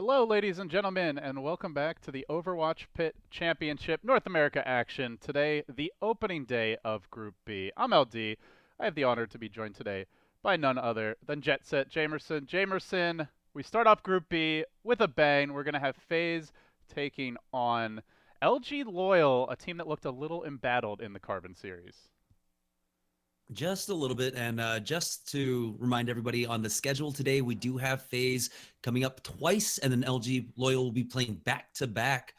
Hello, ladies and gentlemen, and welcome back to the Overwatch PIT Championship North America action. Today, the opening day of Group B. I'm LD. I have the honor to be joined today by none other than Jet Set Jamerson. Jamerson, we start off Group B with a bang. We're going to have Faze taking on LG.Loyal, a team that looked a little embattled in the Carbon series. Just a little bit, and just to remind everybody on the schedule today, we do have Faze coming up twice, and then LG.Loyal will be playing back-to-back.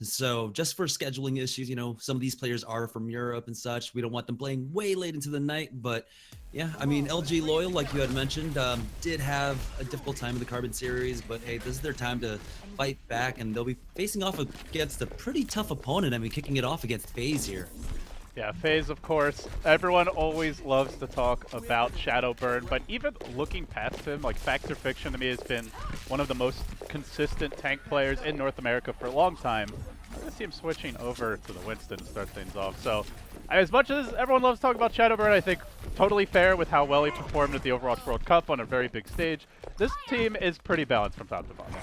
So just for scheduling issues, some of these players are from Europe and such. We don't want them playing way late into the night, but yeah, I mean, LG.Loyal, like you had mentioned, did have a difficult time in the Carbon series, but hey, this is their time to fight back, and they'll be facing off against a pretty tough opponent. I mean, kicking it off against Faze here. Yeah, Faze, of course. Everyone always loves to talk about Shadowburn, but even looking past him, like Fact or Fiction to me has been one of the most consistent tank players in North America for a long time. I'm going to see him switching over to the Winston to start things off. So, as much as everyone loves talking about Shadowburn, I think totally fair with how well he performed at the Overwatch World Cup on a very big stage. This team is pretty balanced from top to bottom.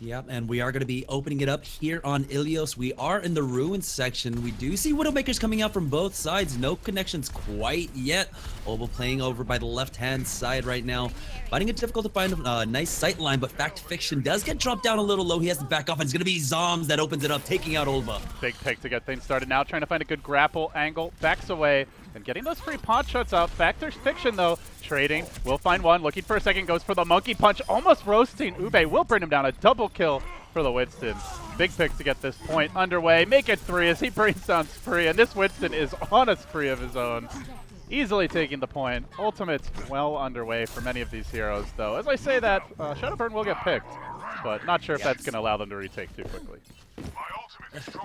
Yep, and we are going to be opening it up here on Ilios. We are in the Ruins section. We do see Widowmakers coming out from both sides. No connections quite yet. Obo playing over by the left-hand side right now. Finding it difficult to find a nice sight line, but Fact Fiction does get dropped down a little low. He has to back off, and it's going to be Zoms that opens it up, taking out Olba. Big pick to get things started now, trying to find a good grapple angle. Backs away, and getting those free pot shots out. Factor Fiction, though, trading. Will find one, looking for a second, goes for the monkey punch, almost roasting Ube. Will bring him down, a double kill for the Winston. Big pick to get this point underway. Make it 3 as he brings down Spree, and this Winston is on a spree of his own. Easily taking the point. Ultimate's well underway for many of these heroes, though. As I say that, Shadowburn will get picked, but not sure if that's going to allow them to retake too quickly.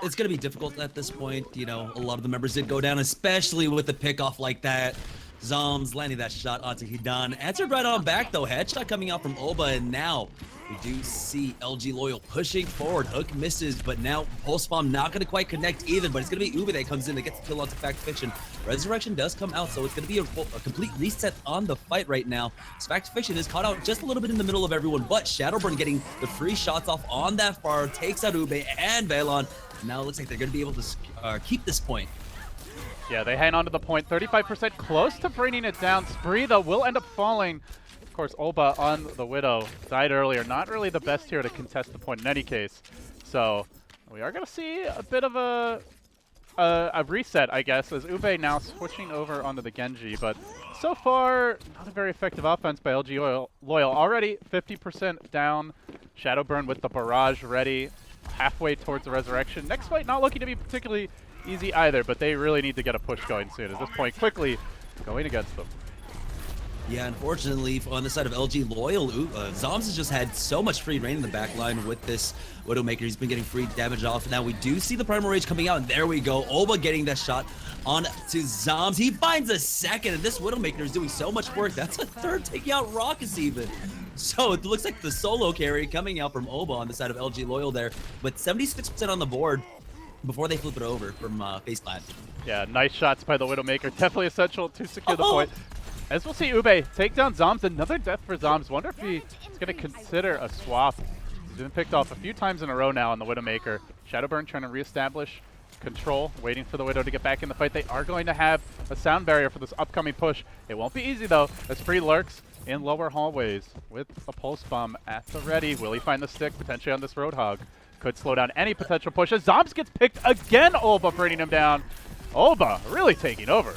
It's going to be difficult at this point. A lot of the members did go down, especially with the pickoff like that. Zoms landing that shot onto Hidan. Answered right on back, though. Headshot coming out from Oba, and now we do see LG.Loyal pushing forward. Hook misses, but now Pulse Bomb not going to quite connect either, but it's going to be Ube that comes in that gets the kill onto Fact Fiction. Resurrection does come out, so it's going to be a complete reset on the fight right now. Fact Fiction is caught out just a little bit in the middle of everyone, but Shadowburn getting the free shots off on that far, takes out Ube and Velon. Now it looks like they're going to be able to keep this point. Yeah, they hang on to the point. 35% close to bringing it down. Spree, though, will end up falling. Of course, Olba on the Widow died earlier. Not really the best here to contest the point in any case. So we are going to see a bit of a reset, I guess, as Ube now switching over onto the Genji. But so far, not a very effective offense by LG.Loyal. Already 50% down. Shadowburn with the barrage ready, halfway towards the Resurrection. Next fight not looking to be particularly easy either, but they really need to get a push going soon. At this point, quickly going against them. Yeah, unfortunately, on the side of LG.Loyal, Zoms has just had so much free reign in the back line with this Widowmaker. He's been getting free damage off. Now we do see the Primal Rage coming out, and there we go. Oba getting that shot on to Zoms. He finds a second, and this Widowmaker is doing so much work. That's a third, taking out Raucus even. So it looks like the solo carry coming out from Oba on the side of LG.Loyal there, but 76% on the board before they flip it over from Faze Clan. Yeah, nice shots by the Widowmaker. Definitely essential to secure the point. As we'll see Ube take down Zoms. Another death for Zoms. Wonder if he's going to consider a swap. He's been picked off a few times in a row now on the Widowmaker. Shadowburn trying to reestablish control, waiting for the Widow to get back in the fight. They are going to have a sound barrier for this upcoming push. It won't be easy, though, as Spree lurks in lower hallways with a Pulse Bomb at the ready. Will he find the stick potentially on this Roadhog? Could slow down any potential pushes. Zoms gets picked again. Olba bringing him down. Olba really taking over.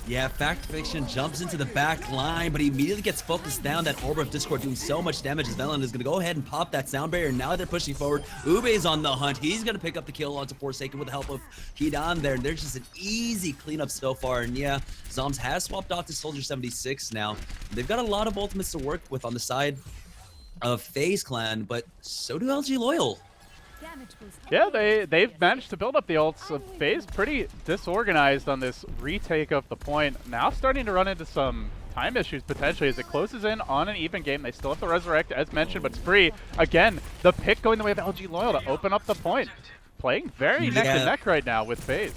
Yeah, Fact Fiction jumps into the back line, but he immediately gets focused down. That Orb of Discord doing so much damage as Velon is going to go ahead and pop that sound barrier. Now they're pushing forward. Ube is on the hunt. He's going to pick up the kill onto Forsaken with the help of Hidan there. And there's just an easy cleanup so far. And yeah, Zoms has swapped off to Soldier 76 now. They've got a lot of ultimates to work with on the side of Faze Clan, but so do LG.Loyal. Yeah, they've managed to build up the ults. Faze pretty disorganized on this retake of the point. Now starting to run into some time issues potentially as it closes in on an even game. They still have to resurrect as mentioned, but Spree, again, the pick going the way of LG.Loyal to open up the point. Playing very neck and neck right now with Faze.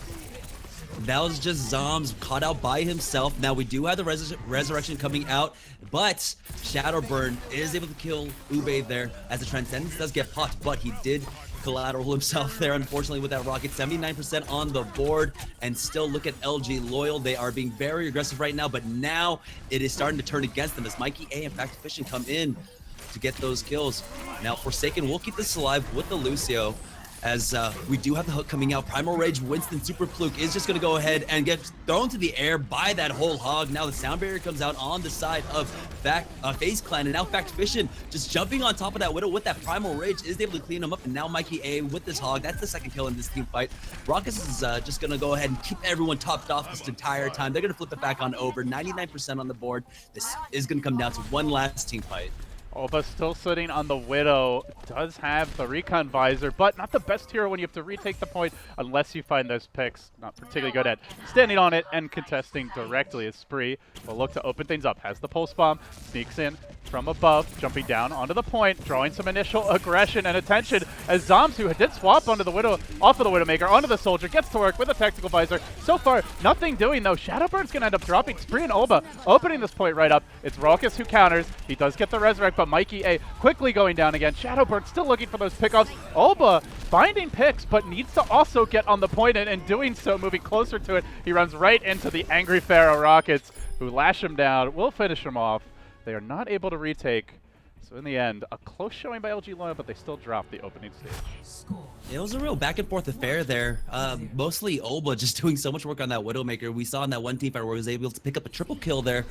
That was just Zoms caught out by himself. Now we do have the resurrection coming out, but Shadowburn is able to kill Ube there as the Transcendence does get popped, but he did collateral himself there, unfortunately, with that rocket. 79% on the board, and still look at LG.Loyal. They are being very aggressive right now, but now it is starting to turn against them as Mikey A and Fact Fishing come in to get those kills. Now Forsaken will keep this alive with the Lucio, as we do have the hook coming out. Primal Rage, Winston Super Fluke is just going to go ahead and get thrown to the air by that whole hog. Now the sound barrier comes out on the side of Faze Clan, and now Fact Fishing just jumping on top of that Widow with that Primal Rage is able to clean him up, and now Mikey A with this hog. That's the second kill in this team fight. Raucus is just going to go ahead and keep everyone topped off this entire time. They're going to flip it back on over. 99% on the board. This is going to come down to one last team fight. Oba still sitting on the Widow, does have the Recon Visor, but not the best hero when you have to retake the point unless you find those picks. Not particularly good at standing on it and contesting directly as Spree will look to open things up. Has the Pulse Bomb, sneaks in from above, jumping down onto the point, drawing some initial aggression and attention as Zoms, who did swap onto the Widow, off of the Widowmaker, onto the Soldier, gets to work with a Tactical Visor. So far, nothing doing though. Shadowburn's going to end up dropping. Spree and Oba opening this point right up. It's Raucus who counters. He does get the Resurrect, but Mikey A quickly going down again. Shadowburn still looking for those pickoffs. Oba finding picks, but needs to also get on the point, and in doing so, moving closer to it, he runs right into the angry Pharaoh Rockets, who lash him down, will finish him off. They are not able to retake. So in the end, a close showing by LG.Loyal, but they still drop the opening stage. It was a real back and forth affair there. Mostly Oba just doing so much work on that Widowmaker. We saw in that one team fight where he was able to pick up a triple kill there.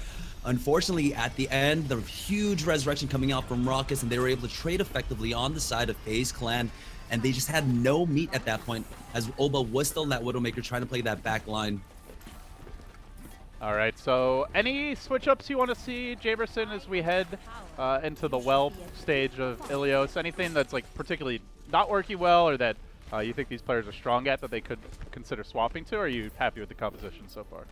Unfortunately, at the end, the huge resurrection coming out from Raucus, and they were able to trade effectively on the side of Faze Clan, and they just had no meat at that point, as Oba was still in that Widowmaker trying to play that back line. All right, so any switch-ups you want to see, Jaberson, as we head into the well stage of Ilios? Anything that's like particularly not working well, or that you think these players are strong at that they could consider swapping to, or are you happy with the composition so far?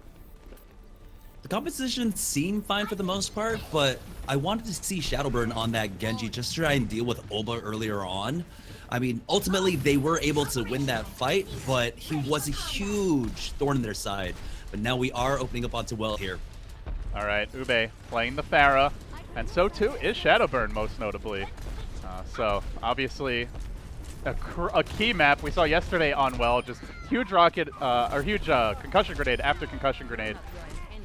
The composition seemed fine for the most part, but I wanted to see Shadowburn on that Genji just to try and deal with Oba earlier on. I mean, ultimately, they were able to win that fight, but he was a huge thorn in their side. But now we are opening up onto well here. All right, Ube playing the Pharah, and so too is Shadowburn, most notably. So obviously a key map we saw yesterday on well, just huge rocket or huge concussion grenade after concussion grenade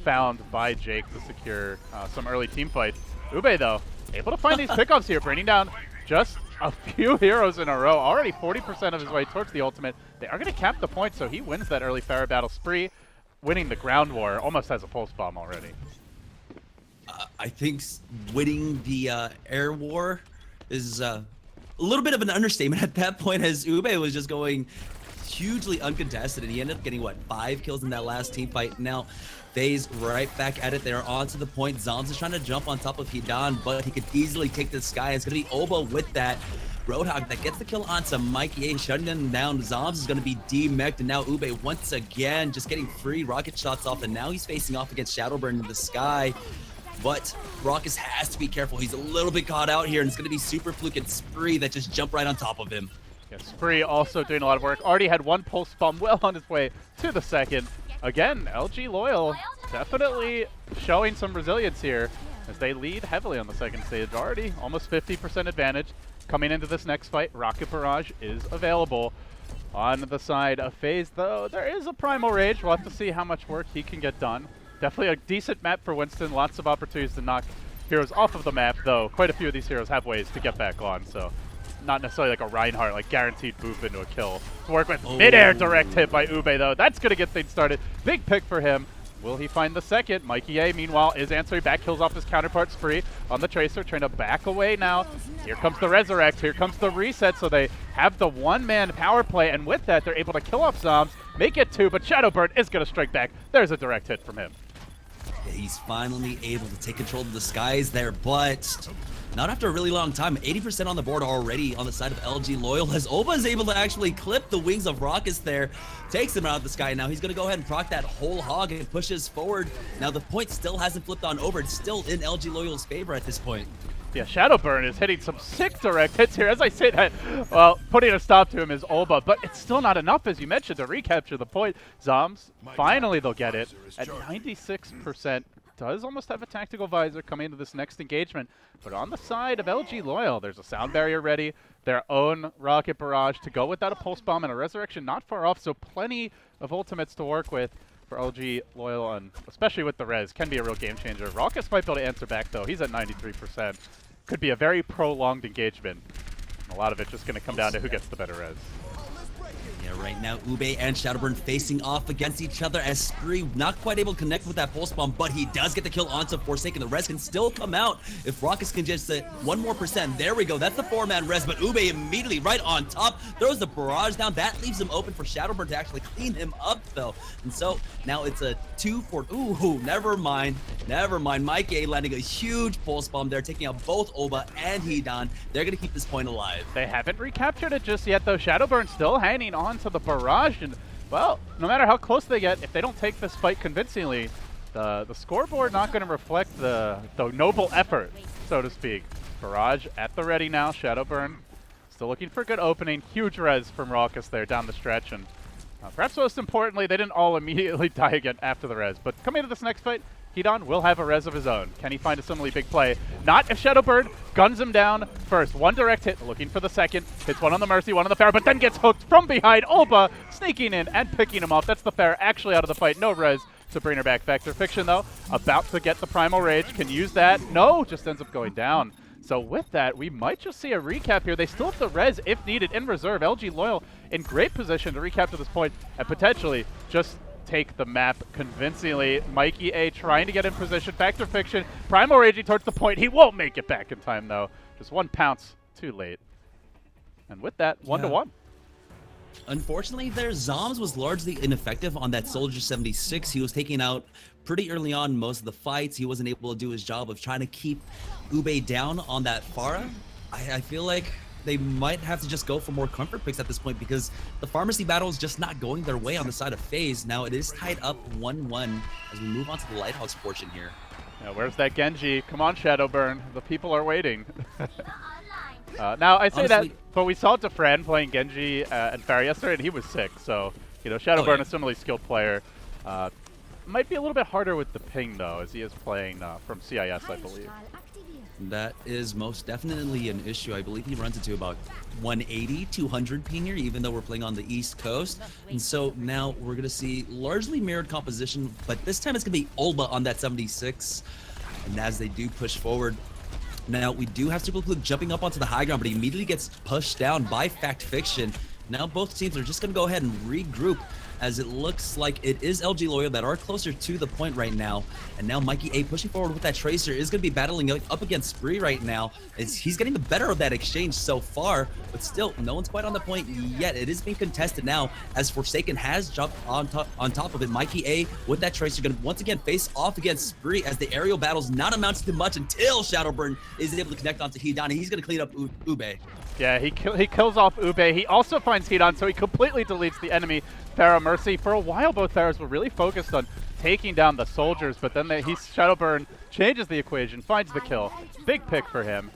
found by Jake to secure some early team fights. Ube though able to find these pickups here, bringing down just a few heroes in a row. Already 40% of his way towards the ultimate. They are going to cap the point, so he wins that early Pharah battle. Spree winning the ground war, almost has a pulse bomb already. I think winning the air war is a little bit of an understatement at that point, as Ube was just going hugely uncontested, and he ended up getting, what, 5 kills in that last team fight. Now, Faze right back at it. They're onto the point. Zoms is trying to jump on top of Hidan, but he could easily take the sky. It's going to be Oba with that Roadhog that gets the kill onto Mikey A, shutting them down. Zoms is going to be demeched, and now Ube once again just getting free rocket shots off, and now he's facing off against Shadowburn in the sky. But Raucus has to be careful. He's a little bit caught out here, and it's going to be Super Fluke and Spree that just jump right on top of him. Yeah, Spree also doing a lot of work. Already had one pulse bomb well on his way to the second. Again, LG.Loyal definitely showing some resilience here as they lead heavily on the second stage. Already almost 50% advantage. Coming into this next fight, Rocket Barrage is available. On the side of Faze, though, there is a Primal Rage. We'll have to see how much work he can get done. Definitely a decent map for Winston. Lots of opportunities to knock heroes off of the map, though quite a few of these heroes have ways to get back on, so not necessarily like a Reinhardt, like guaranteed boof into a kill. To work with mid-air direct hit by Ube, though. That's going to get things started. Big pick for him. Will he find the second? Mikey A, meanwhile, is answering back, kills off his counterpart Spree on the Tracer, trying to back away now. Here comes the Resurrect, here comes the reset, so they have the one-man power play, and with that, they're able to kill off Zoms, make it 2, but Shadowburn is going to strike back. There's a direct hit from him. He's finally able to take control of the skies there, but not after a really long time. 80% on the board already on the side of LG.Loyal, as Oba is able to actually clip the wings of Raucus there. Takes him out of the sky. Now he's going to go ahead and proc that whole hog and pushes forward. Now the point still hasn't flipped on over. It's still in LG.Loyal's favor at this point. Yeah, Shadowburn is hitting some sick direct hits here. As I say that, well, putting a stop to him is Olba, but it's still not enough, as you mentioned, to recapture the point. Zoms, finally they'll get it at 96%. Does almost have a tactical visor coming into this next engagement, but on the side of LG.Loyal, there's a sound barrier ready, their own rocket barrage to go without a pulse bomb, and a resurrection not far off, so plenty of ultimates to work with for LG.Loyal, and especially with the res, can be a real game changer. Raucus might be able to answer back though. He's at 93%. Could be a very prolonged engagement. A lot of it just going to come down to who gets the better res. Yeah, right now, Ube and Shadowburn facing off against each other as Spree not quite able to connect with that pulse bomb, but he does get the kill onto Forsaken. The res can still come out if Raucus can just say 1 more percent. There we go. That's the 4-man res, but Ube immediately right on top throws the barrage down. That leaves him open for Shadowburn to actually clean him up, though. And so now it's a 2 for... Ooh, never mind. Never mind. Mike A landing a huge pulse bomb there, taking out both Oba and Hidan. They're going to keep this point alive. They haven't recaptured it just yet, though. Shadowburn still hanging on to the barrage, and well, no matter how close they get, if they don't take this fight convincingly, the scoreboard not going to reflect the noble effort, so to speak. Barrage at the ready now. Shadowburn still looking for a good opening. Huge res from Raucus there down the stretch, and perhaps most importantly, they didn't all immediately die again after the res. But coming into this next fight, Hidan will have a res of his own. Can he find a similarly big play? Not if Shadowburn guns him down first. 1 direct hit, looking for the second. Hits 1 on the Mercy, 1 on the Pharah, but then gets hooked from behind. Olba sneaking in and picking him off. That's the Pharah actually out of the fight. No res to bring her back. Vector Fiction, though, about to get the Primal Rage. Can use that. No, just ends up going down. So with that, we might just see a recap here. They still have the res, if needed, in reserve. LG.Loyal in great position to recap to this point and potentially just take the map convincingly. Mikey A trying to get in position. Vector Fiction, Primal Raging towards the point. He won't make it back in time, though. Just 1 pounce too late. And with that, 1-1. Unfortunately, their Zoms was largely ineffective on that Soldier 76. He was taking out pretty early on most of the fights. He wasn't able to do his job of trying to keep Ube down on that Pharah. I feel like they might have to just go for more comfort picks at this point because the pharmacy battle is just not going their way on the side of Faze. Now it is tied up 1-1 as we move on to the Lighthouse portion here. Yeah, where's that Genji? Come on, Shadowburn. The people are waiting. Now, I say honestly, that, but we saw Defran playing Genji and Pharah yesterday, and he was sick. So, you know, Shadowburn, a similarly skilled player. Might be a little bit harder with the ping, though, as he is playing from CIS, I believe. That is most definitely an issue. I believe he runs into about 180, 200 ping here, even though we're playing on the East Coast. And so now we're going to see largely mirrored composition, but this time it's going to be Olba on that 76. And as they do push forward, now we do have Super Blue jumping up onto the high ground, but he immediately gets pushed down by Fact Fiction. Now both teams are just going to go ahead and regroup, as it looks like it is LG.Loyal that are closer to the point right now. And now Mikey A pushing forward with that Tracer is going to be battling up against Spree right now. He's getting the better of that exchange so far, but still, no one's quite on the point yet. It is being contested now as Forsaken has jumped on top of it. Mikey A with that Tracer going to once again face off against Spree as the aerial battle's not amounting to much until Shadowburn is able to connect onto Hidan. He's going to clean up Ube. Yeah, he kills off Ube. He also finds Hidan, so he completely deletes the enemy Pharah Mercy. For a while, both Pharahs were really focused on taking down the soldiers, but then Shadowburn changes the equation, finds the kill. Big pick for him.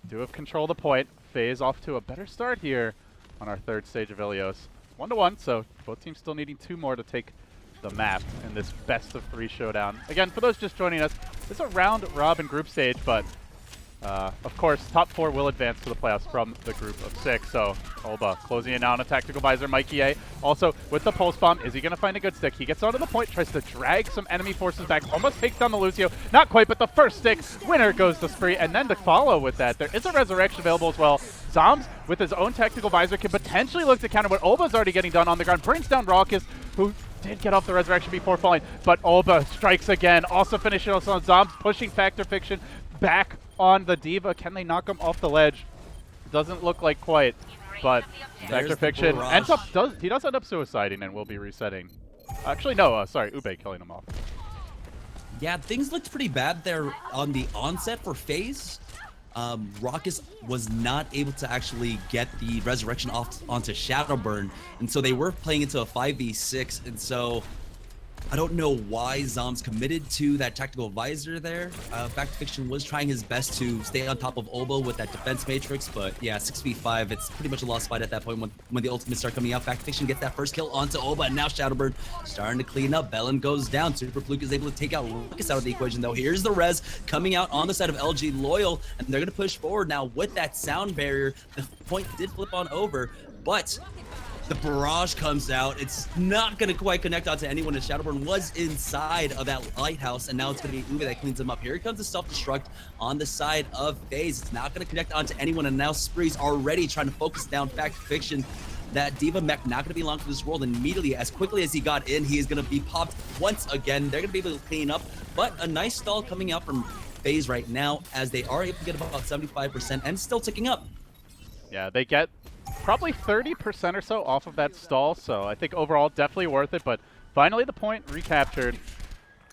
Do have control the point. Faze off to a better start here on our 3rd stage of Ilios. 1-1, so both teams still needing 2 more to take the map in this best-of-3 showdown. Again, for those just joining us, it's a round-robin group stage, but of course, top 4 will advance to the playoffs from the group of 6. So, Olba closing it now on a tactical visor. Mikey A also with the pulse bomb. Is he going to find a good stick? He gets onto the point, tries to drag some enemy forces back, almost takes down the Lucio. Not quite, but the first stick. Winner goes to Spree. And then to follow with that, there is a resurrection available as well. Zoms, with his own tactical visor, can potentially look to counter what Olba's already getting done on the ground. Brings down Raucus, who did get off the resurrection before falling, but Olba strikes again. Also finishing us on Zoms, pushing Factor Fiction back on the Diva. Can they knock him off the ledge? Doesn't look like quite, but Factor Fiction ends up, he does end up suiciding and will be resetting. Actually, no, sorry, Ube killing him off. Yeah, things looked pretty bad there on the onset for Faze. Raucus was not able to actually get the resurrection off onto Shadowburn, and so they were playing into a 5v6, and so I don't know why Zoms committed to that tactical visor there. Back to Fiction was trying his best to stay on top of Oba with that defense matrix, but yeah, 6v5, it's pretty much a lost fight at that point when the ultimates start coming out. Back to Fiction gets that first kill onto Oba, and now Shadowbird starting to clean up. Bellin goes down. Super Fluke is able to take out Lucas out of the equation, though. Here's the res coming out on the side of LG.Loyal, and they're going to push forward now with that sound barrier. The point did flip on over, but the barrage comes out. It's not going to quite connect onto anyone, as Shadowburn was inside of that lighthouse, and now it's going to be Ube that cleans him up. Here comes the self-destruct on the side of Faze. It's not going to connect onto anyone, and now Spree's already trying to focus down Fact Fiction. That Diva mech not going to be long for this world, and immediately, as quickly as he got in, he is going to be popped once again. They're going to be able to clean up, but a nice stall coming out from Faze right now, as they are able to get about 75% and still ticking up. Yeah, they get probably 30% or so off of that stall, so I think overall definitely worth it, but finally the point recaptured.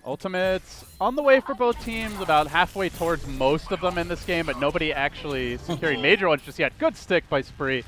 Ultimates on the way for both teams, about halfway towards most of them in this game, but nobody actually securing major ones just yet. Good stick by Spree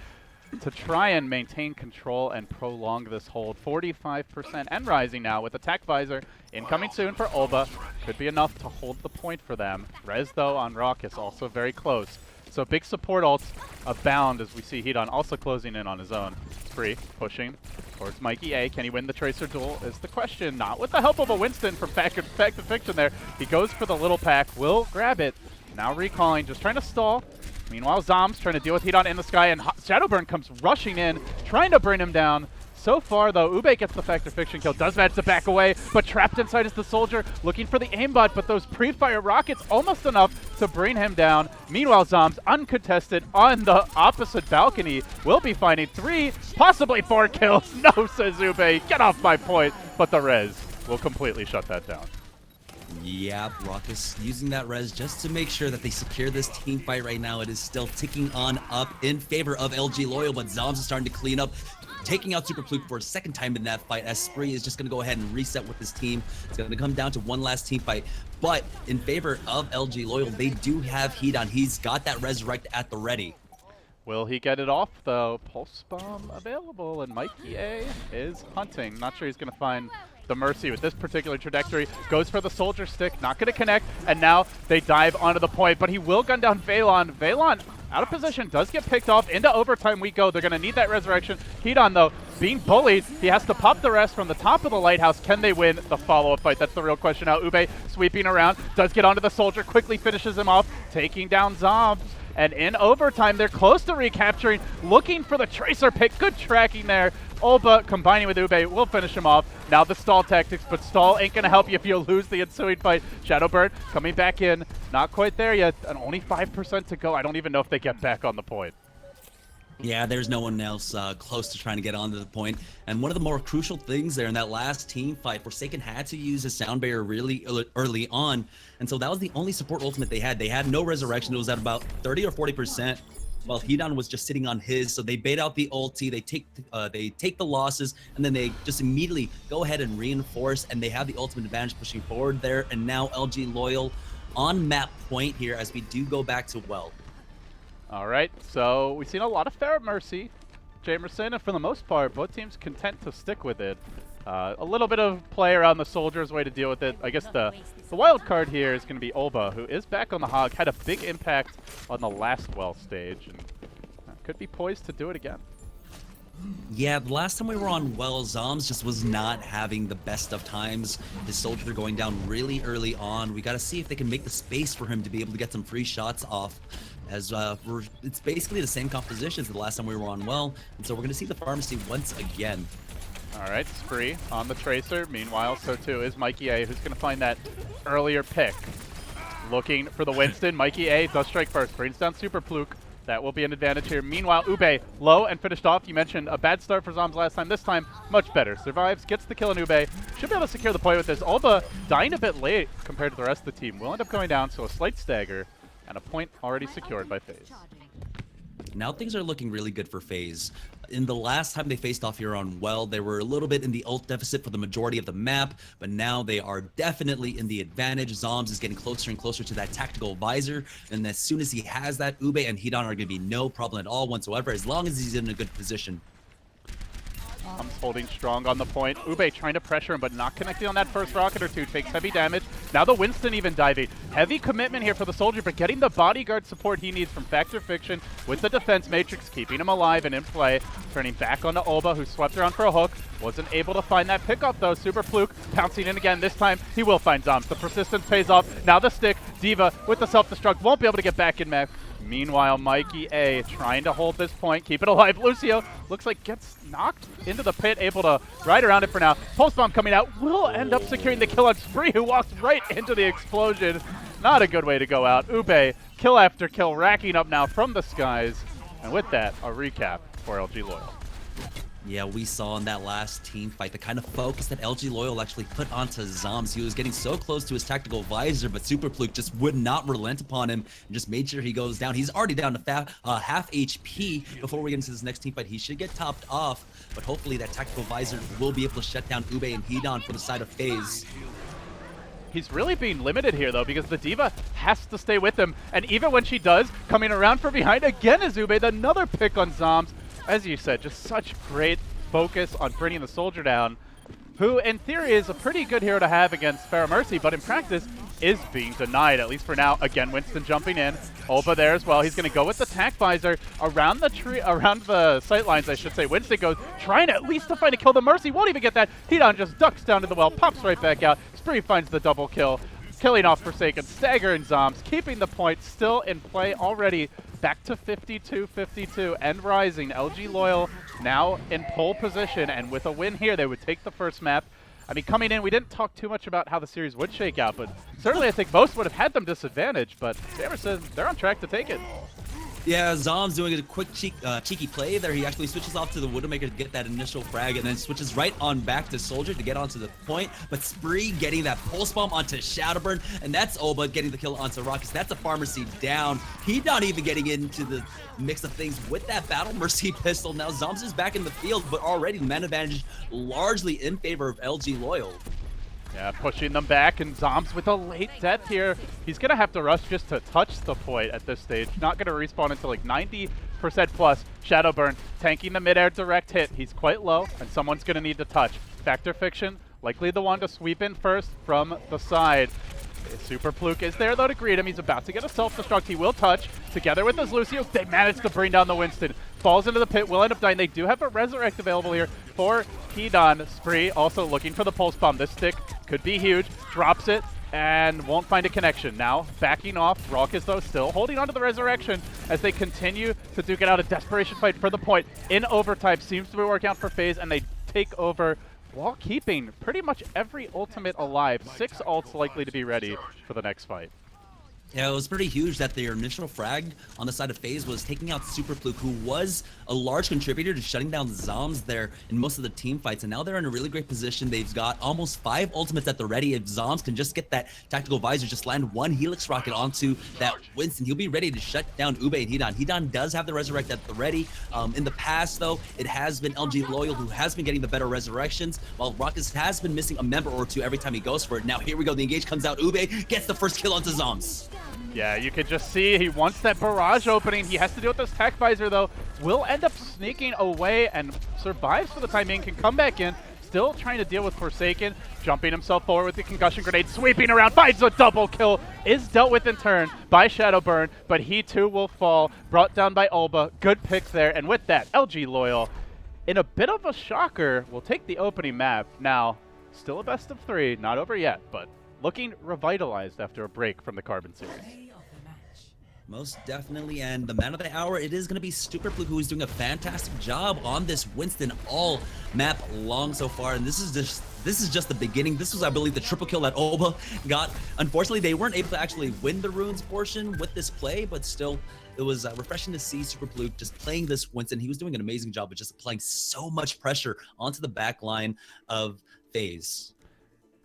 to try and maintain control and prolong this hold. 45% and rising now with attack visor incoming soon for Olba. Could be enough to hold the point for them. Rez though on Raucus also very close. So big support ults abound as we see Hedon also closing in on his own. Spree pushing towards Mikey A. Can he win the Tracer duel is the question. Not with the help of a Winston from Fact to Fiction there. He goes for the little pack, will grab it. Now recalling, just trying to stall. Meanwhile, Zoms trying to deal with Hedon in the sky, and Shadowburn comes rushing in, trying to bring him down. So far, though, Ube gets the Factor Fiction kill, does manage to back away, but trapped inside is the Soldier, looking for the aimbot, but those pre-fire rockets almost enough to bring him down. Meanwhile, Zoms, uncontested on the opposite balcony, will be finding 3, possibly 4 kills. No, says Ube, get off my point, but the res will completely shut that down. Yeah, Raucus using that res just to make sure that they secure this team fight right now. It is still ticking on up in favor of LG.Loyal, but Zoms is starting to clean up, taking out Super Fluke for a second time in that fight, as Spree is just going to go ahead and reset with his team. It's going to come down to one last team fight, but in favor of LG.Loyal, they do have Hedon. He's got that resurrect at the ready. Will he get it off, though? Pulse Bomb available, and Mikey A is hunting. Not sure he's going to find the Mercy with this particular trajectory. Goes for the Soldier Stick, not going to connect, and now they dive onto the point, but he will gun down Veilon. Veilon out of position, does get picked off. Into overtime we go. They're going to need that resurrection. Hedon, though, being bullied. He has to pop the rest from the top of the lighthouse. Can they win the follow-up fight? That's the real question now. Ube sweeping around, does get onto the Soldier, quickly finishes him off, taking down Zombs. And in overtime, they're close to recapturing, looking for the Tracer pick. Good tracking there. Olba combining with Ube will finish him off. Now the stall tactics, but stall ain't going to help you if you lose the ensuing fight. Shadowbird coming back in. Not quite there yet, and only 5% to go. I don't even know if they get back on the point. Yeah, there's no one else close to trying to get onto the point. And one of the more crucial things there in that last team fight, Forsaken had to use his sound barrier really early on. And so that was the only support ultimate they had. They had no resurrection. It was at about 30 or 40%. While Hedon was just sitting on his, so they bait out the ulti, they take the losses, and then they just immediately go ahead and reinforce, and they have the ultimate advantage pushing forward there. And now LG.Loyal on map point here as we do go back to well. All right, so we've seen a lot of fair Mercy, Jamerson, and for the most part, both teams content to stick with it. A little bit of play around the Soldier's way to deal with it. I guess the wild card here is going to be Olba, who is back on the hog, had a big impact on the last well stage, and could be poised to do it again. Yeah, the last time we were on well, Zoms just was not having the best of times. His Soldier going down really early on. We got to see if they can make the space for him to be able to get some free shots off. As it's basically the same composition as the last time we were on well, and so we're going to see the Pharmacy once again. All right, Spree on the Tracer. Meanwhile, so too is Mikey A, who's going to find that earlier pick. Looking for the Winston. Mikey A does strike first, brings down Super Fluke. That will be an advantage here. Meanwhile, Ube low and finished off. You mentioned a bad start for Zoms last time. This time, much better. Survives, gets the kill on Ube. Should be able to secure the point with this. Olba dying a bit late compared to the rest of the team. Will end up going down, so a slight stagger. And a point already secured by Faze. Now things are looking really good for Faze. In the last time they faced off here on well, they were a little bit in the ult deficit for the majority of the map, but now they are definitely in the advantage. Zoms is getting closer and closer to that tactical visor, and as soon as he has that, Ube and Hedon are going to be no problem at all whatsoever, as long as he's in a good position. Zom's holding strong on the point. Ube trying to pressure him, but not connecting on that first rocket or two. Takes heavy damage. Now the Winston even diving. Heavy commitment here for the Soldier, but getting the bodyguard support he needs from Factor Fiction with the defense matrix, keeping him alive and in play. Turning back onto Olba, who swept around for a hook. Wasn't able to find that pickoff though. Super Fluke pouncing in again. This time he will find Zoms. The persistence pays off. Now the stick. Diva with the self-destruct. Won't be able to get back in mech. Meanwhile, Mikey A trying to hold this point, keep it alive. Lucio looks like gets knocked into the pit, able to ride around it for now. Pulse Bomb coming out will end up securing the kill on Spree, who walks right into the explosion. Not a good way to go out. Ube, kill after kill, racking up now from the skies. And with that, a recap for LG.Loyal. Yeah, we saw in that last team fight the kind of focus that LG.Loyal actually put onto Zoms. He was getting so close to his tactical visor, but Super Fluke just would not relent upon him and just made sure he goes down. He's already down to half HP. Before we get into this next team fight, he should get topped off, but hopefully that tactical visor will be able to shut down Ube and Hedon for the side of Faze. He's really being limited here, though, because the Diva has to stay with him. And even when she does, coming around from behind again is Ube, another pick on Zoms. As you said, just such great focus on bringing the Soldier down, who in theory is a pretty good hero to have against Pharah Mercy, but in practice is being denied, at least for now. Again, Winston jumping in. Olba there as well. He's going to go with the tack visor around the tree, around the sight lines, I should say. Winston goes, trying at least to find a kill. The Mercy won't even get that. Hedon just ducks down to the well, pops right back out. Spree finds the double kill, killing off Forsaken, staggering Zoms, keeping the point still in play already. Back to 52-52 and rising. LG.Loyal now in pole position, and with a win here, they would take the first map. I mean, coming in, we didn't talk too much about how the series would shake out, but certainly I think most would have had them disadvantaged, but Jamerson, they're on track to take it. Yeah, Zom's doing a quick cheeky play there. He actually switches off to the Widowmaker to get that initial frag and then switches right on back to Soldier to get onto the point. But Spree getting that pulse bomb onto Shadowburn, and that's Olba getting the kill onto Rockets. That's a Pharmacy down. He's not even getting into the mix of things with that Battle Mercy pistol. Now Zoms is back in the field, but already the man advantage largely in favor of LG.Loyal. Yeah, pushing them back, and Zoms with a late death here. He's going to have to rush just to touch the point at this stage. Not going to respawn until like 90% plus. Shadowburn tanking the mid-air direct hit. He's quite low, and someone's going to need to touch. Factor Fiction, likely the one to sweep in first from the side. Super Fluke is there, though, to greet him. He's about to get a self-destruct. He will touch. Together with his Lucio, they manage to bring down the Winston. Falls into the pit, will end up dying. They do have a Resurrect available here for Hedon. Spree also looking for the Pulse Bomb. This stick could be huge. Drops it and won't find a connection. Now backing off. Raucous, though, still holding onto the Resurrection as they continue to duke it out. A desperation fight for the point in overtime. Seems to be working out for FaZe, and they take over while keeping pretty much every ultimate alive. 6 ults likely to be ready for the next fight. Yeah, it was pretty huge that their initial frag on the side of FaZe was taking out Super Fluke, who was a large contributor to shutting down Zoms there in most of the team fights. And now they're in a really great position. They've got almost 5 ultimates at the ready. If Zoms can just get that tactical visor, just land one Helix rocket onto that Winston, he'll be ready to shut down Ube and Hedon. Hedon does have the Resurrect at the ready. In the past, though, it has been LG.Loyal who has been getting the better resurrections, while Raucous has been missing a member or two every time he goes for it. Now here we go. The engage comes out. Ube gets the first kill onto Zoms. Yeah, you can just see he wants that barrage opening. He has to deal with this tack visor, though. Will end up sneaking away and survives for the time being. Can come back in. Still trying to deal with Forsaken. Jumping himself forward with the concussion grenade. Sweeping around. Finds a double kill. Is dealt with in turn by Shadowburn. But he too will fall. Brought down by Olba. Good picks there. And with that, LG.Loyal, in a bit of a shocker, will take the opening map. Now, still a best of 3. Not over yet, but looking revitalized after a break from the Carbon series. Most definitely, and the man of the hour, it is going to be Super Fluke, who is doing a fantastic job on this Winston all map long so far. And this is just the beginning. This was, I believe, the triple kill that Olba got. Unfortunately, they weren't able to actually win the runes portion with this play, but still, it was refreshing to see Super Fluke just playing this Winston. He was doing an amazing job of just applying so much pressure onto the back line of FaZe.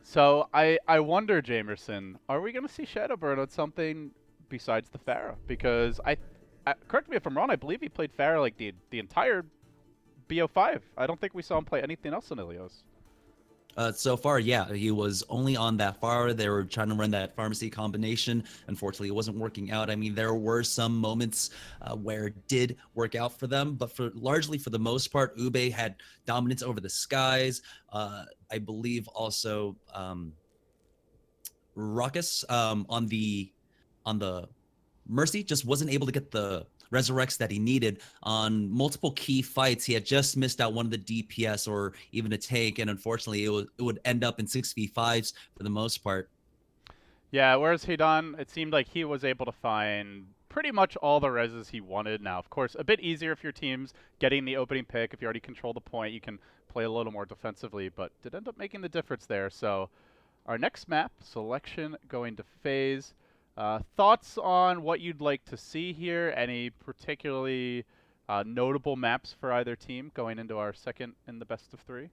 So I wonder, Jamerson, are we going to see Shadowburn on something besides the Pharah? Because correct me if I'm wrong, I believe he played Pharah like the entire BO5. I don't think we saw him play anything else in Ilios. So far, yeah, he was only on that far. They were trying to run that pharmacy combination. Unfortunately, it wasn't working out. I mean, there were some moments where it did work out for them, but largely for the most part, Ube had dominance over the skies. I believe also Ruckus on the Mercy just wasn't able to get the resurrects that he needed on multiple key fights. He had just missed out one of the DPS or even a tank, and unfortunately, it would end up in 6v5s for the most part. Yeah, whereas Hidan, it seemed like he was able to find pretty much all the reses he wanted. Now, of course, a bit easier if your team's getting the opening pick. If you already control the point, you can play a little more defensively, but did end up making the difference there. So our next map, selection going to Faze. Thoughts on what you'd like to see here? Any particularly notable maps for either team going into our second in the best of three?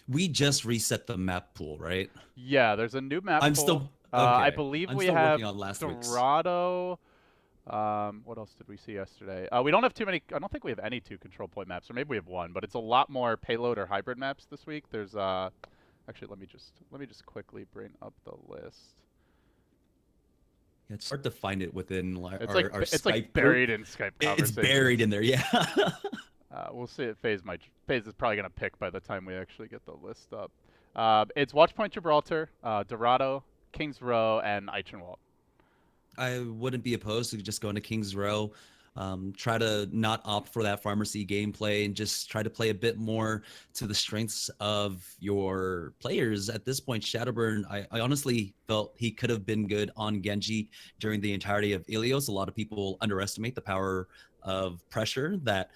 We just reset the map pool, right? Yeah, there's a new map I'm pool. still I okay. believe I'm we still have working on last week's. Dorado. What else did we see yesterday? We don't have too many. I don't think we have any two control point maps, or maybe we have one, but it's a lot more payload or hybrid maps this week. There's actually let me just quickly bring up the list. Yeah, it's hard to find it within our It's Skype like buried group. in Skype It's conversations. buried in there, yeah. We'll see if Faze is probably gonna pick by the time we actually get the list up. It's Watchpoint Gibraltar, Dorado, Kings Row, and Eichenwald. I wouldn't be opposed to just going to Kings Row. Try to not opt for that pharmacy gameplay and just try to play a bit more to the strengths of your players. At this point, Shadowburn, I honestly felt he could have been good on Genji during the entirety of Ilios. A lot of people underestimate the power of pressure that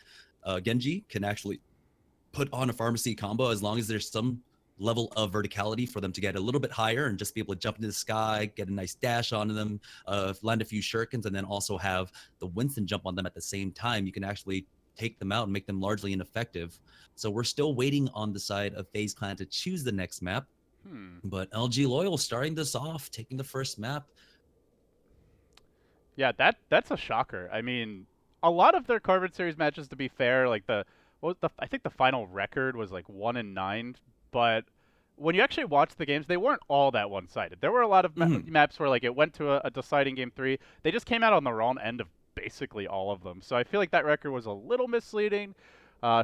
Genji can actually put on a pharmacy combo as long as there's some level of verticality for them to get a little bit higher and just be able to jump into the sky, get a nice dash onto them, land a few shurikens, and then also have the Winston jump on them at the same time. You can actually take them out and make them largely ineffective. So we're still waiting on the side of FaZe Clan to choose the next map. But LG.Loyal starting this off, taking the first map. Yeah, that's a shocker. I mean, a lot of their Carved Series matches, to be fair, like I think the final record was like 1-9, but when you actually watch the games, they weren't all that one-sided. There were a lot of maps where like it went to a deciding game 3. They just came out on the wrong end of basically all of them. So I feel like that record was a little misleading.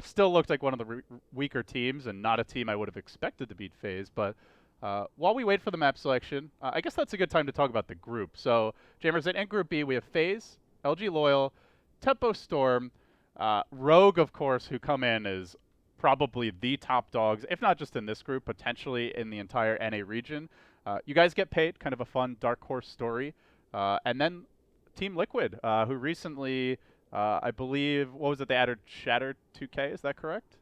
Still looked like one of the weaker teams and not a team I would have expected to beat FaZe, but while we wait for the map selection, I guess that's a good time to talk about the group. So, Jammers, in Group B, we have Faze, LG.Loyal, Tempo Storm, Rogue, of course, who come in as probably the top dogs, if not just in this group, potentially in the entire NA region. You guys get paid, kind of a fun dark horse story. And then Team Liquid, who recently, I believe, what was it, they added Shattered 2K, is that correct?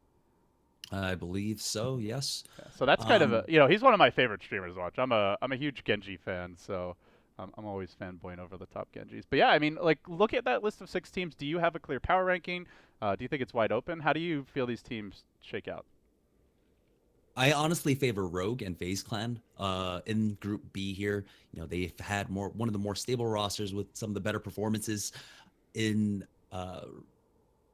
I believe so, yes. Yeah, so that's kind of a, he's one of my favorite streamers to watch. I'm a huge Genji fan, so I'm always fanboying over the top Genjis. But yeah, I mean, like, look at that list of 6 teams. Do you have a clear power ranking? Do you think it's wide open? How do you feel these teams shake out? I honestly favor Rogue and FaZe Clan in Group B here. They've had one of the more stable rosters with some of the better performances in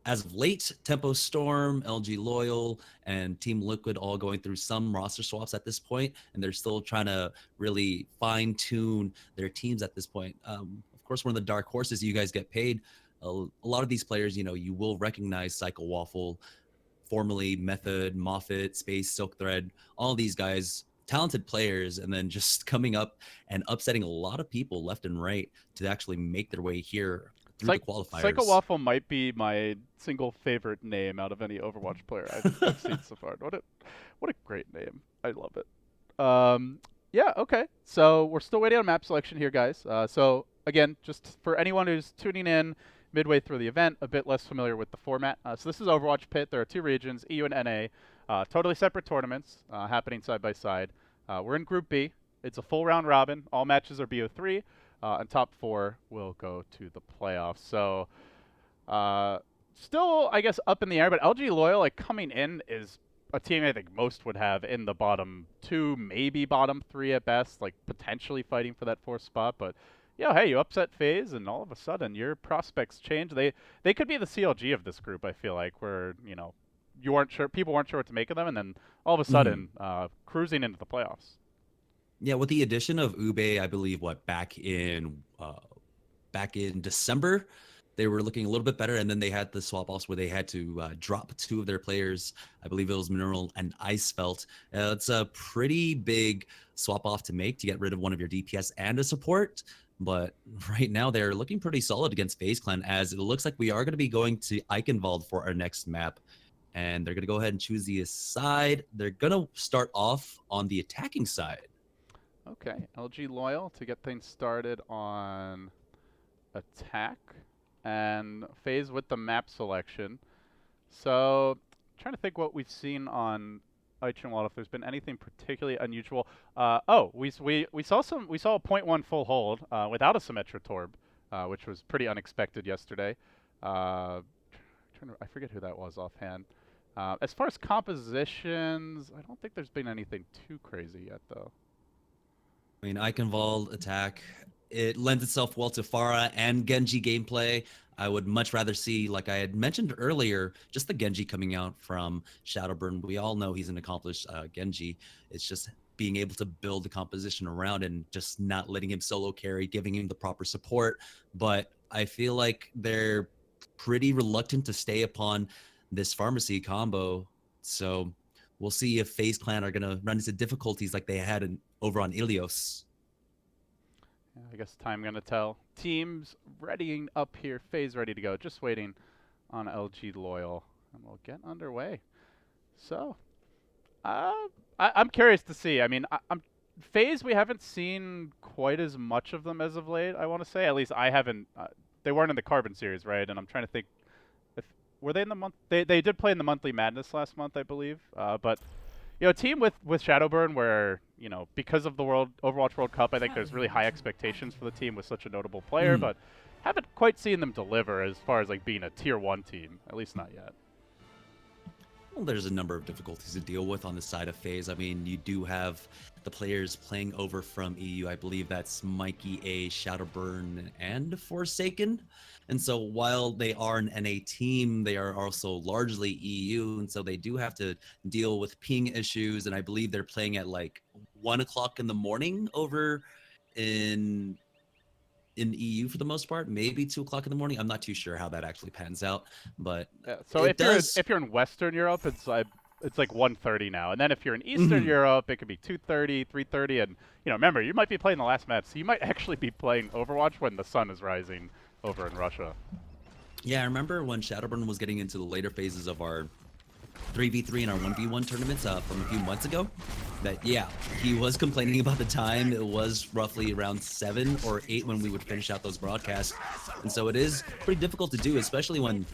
as of late. Tempo Storm, LG.Loyal, and Team Liquid all going through some roster swaps at this point, and they're still trying to really fine-tune their teams at this point. Of course, one of the dark horses, you guys get paid. A lot of these players, you will recognize Cycle Waffle, formerly Method, Moffat, Space, Silk Thread, all these guys, talented players, and then just coming up and upsetting a lot of people left and right to actually make their way here through the qualifiers. Psycho Waffle might be my single favorite name out of any Overwatch player I've seen so far. What a great name. I love it. Yeah, okay. So we're still waiting on map selection here, guys. So again, just for anyone who's tuning in midway through the event, a bit less familiar with the format. So this is Overwatch PIT. There are 2 regions, EU and NA. Totally separate tournaments happening side by side. We're in Group B. It's a full round robin. All matches are BO3. And top 4 will go to the playoffs. So still, I guess, up in the air. But LG.Loyal, like, coming in is a team I think most would have in the bottom 2, maybe bottom 3 at best, like potentially fighting for that 4th spot. But yeah, hey, you upset FaZe, and all of a sudden your prospects change. They could be the CLG of this group. I feel like where people weren't sure what to make of them, and then all of a sudden, cruising into the playoffs. Yeah, with the addition of Ube, I believe back in December, they were looking a little bit better, and then they had the swap offs where they had to drop 2 of their players. I believe it was Mineral and Icefelt. It's a pretty big swap off to make to get rid of one of your DPS and a support. But right now they're looking pretty solid against FaZe Clan, as it looks like we are going to be going to Eichenwald for our next map. And they're going to go ahead and choose the side. They're going to start off on the attacking side. Okay, LG.Loyal to get things started on attack, and Faze with the map selection. So, trying to think what we've seen on Eichenwald, if there's been anything particularly unusual. We saw a 0.1 full hold without a Symmetra Torb, which was pretty unexpected yesterday. I forget who that was offhand. As far as compositions, I don't think there's been anything too crazy yet, though. I mean, Eichenwald attack, it lends itself well to Pharah and Genji gameplay. I would much rather see, like I had mentioned earlier, just the Genji coming out from Shadowburn. We all know he's an accomplished Genji. It's just being able to build the composition around and just not letting him solo carry, giving him the proper support. But I feel like they're pretty reluctant to stay upon this pharmacy combo. So we'll see if FaZe Clan are going to run into difficulties like they had over on Ilios. Yeah, I guess time going to tell. Teams readying up here. Faze ready to go. Just waiting on LG.Loyal. And we'll get underway. So, I'm curious to see. I mean, Faze, we haven't seen quite as much of them as of late, I want to say. At least I haven't. They weren't in the Carbon series, right? And I'm trying to think. Were they in the month? They did play in the Monthly Madness last month, I believe. But a team with Shadowburn, where because of the Overwatch World Cup, I think there's really high expectations for the team with such a notable player, but haven't quite seen them deliver as far as like being a tier 1 team, at least not yet. Well, there's a number of difficulties to deal with on the side of FaZe. I mean, you do have the players playing over from EU. I believe that's Mikey A, Shadowburn, and Forsaken. And so while they are an NA team, they are also largely EU. And so they do have to deal with ping issues. And I believe they're playing at like 1 o'clock in the morning over in EU for the most part, maybe 2 o'clock in the morning. I'm not too sure how that actually pans out, but yeah, so if you're in Western Europe, it's like 1:30 now, and then if you're in Eastern Europe, it could be 2:30, 3:30, and remember, you might be playing the last match, so you might actually be playing Overwatch when the sun is rising over in Russia. Yeah, I remember when Shadowburn was getting into the later phases of our 3v3 and our 1v1 tournaments from a few months ago, that he was complaining about the time. It was roughly around 7 or 8 when we would finish out those broadcasts, and so it is pretty difficult to do, especially when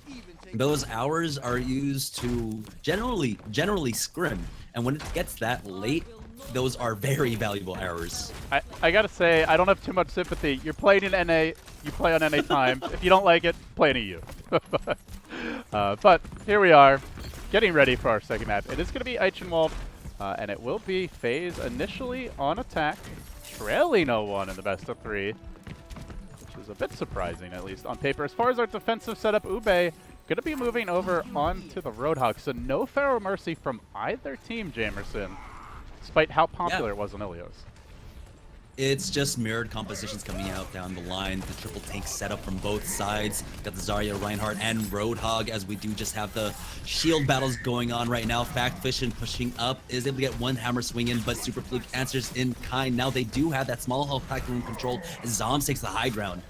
those hours are used to generally scrim, and when it gets that late, those are very valuable hours. I gotta say, I don't have too much sympathy. You're playing in NA, you play on NA time. If you don't like it, play in EU. But here we are, getting ready for our second map. It is going to be Eichenwald, and it will be FaZe initially on attack, trailing 0-1 in the best of 3, which is a bit surprising, at least on paper. As far as our defensive setup, Ube going to be moving over onto the Roadhog, so no Pharaoh Mercy from either team, Jamerson, despite how popular it was on Ilios. It's just mirrored compositions coming out down the line. The triple tank setup from both sides. Got the Zarya, Reinhardt, and Roadhog, as we do just have the shield battles going on right now. Factfishin pushing up, is able to get one hammer swing in, but Super Fluke answers in kind. Now they do have that small health pack room control, as Zoms takes the high ground.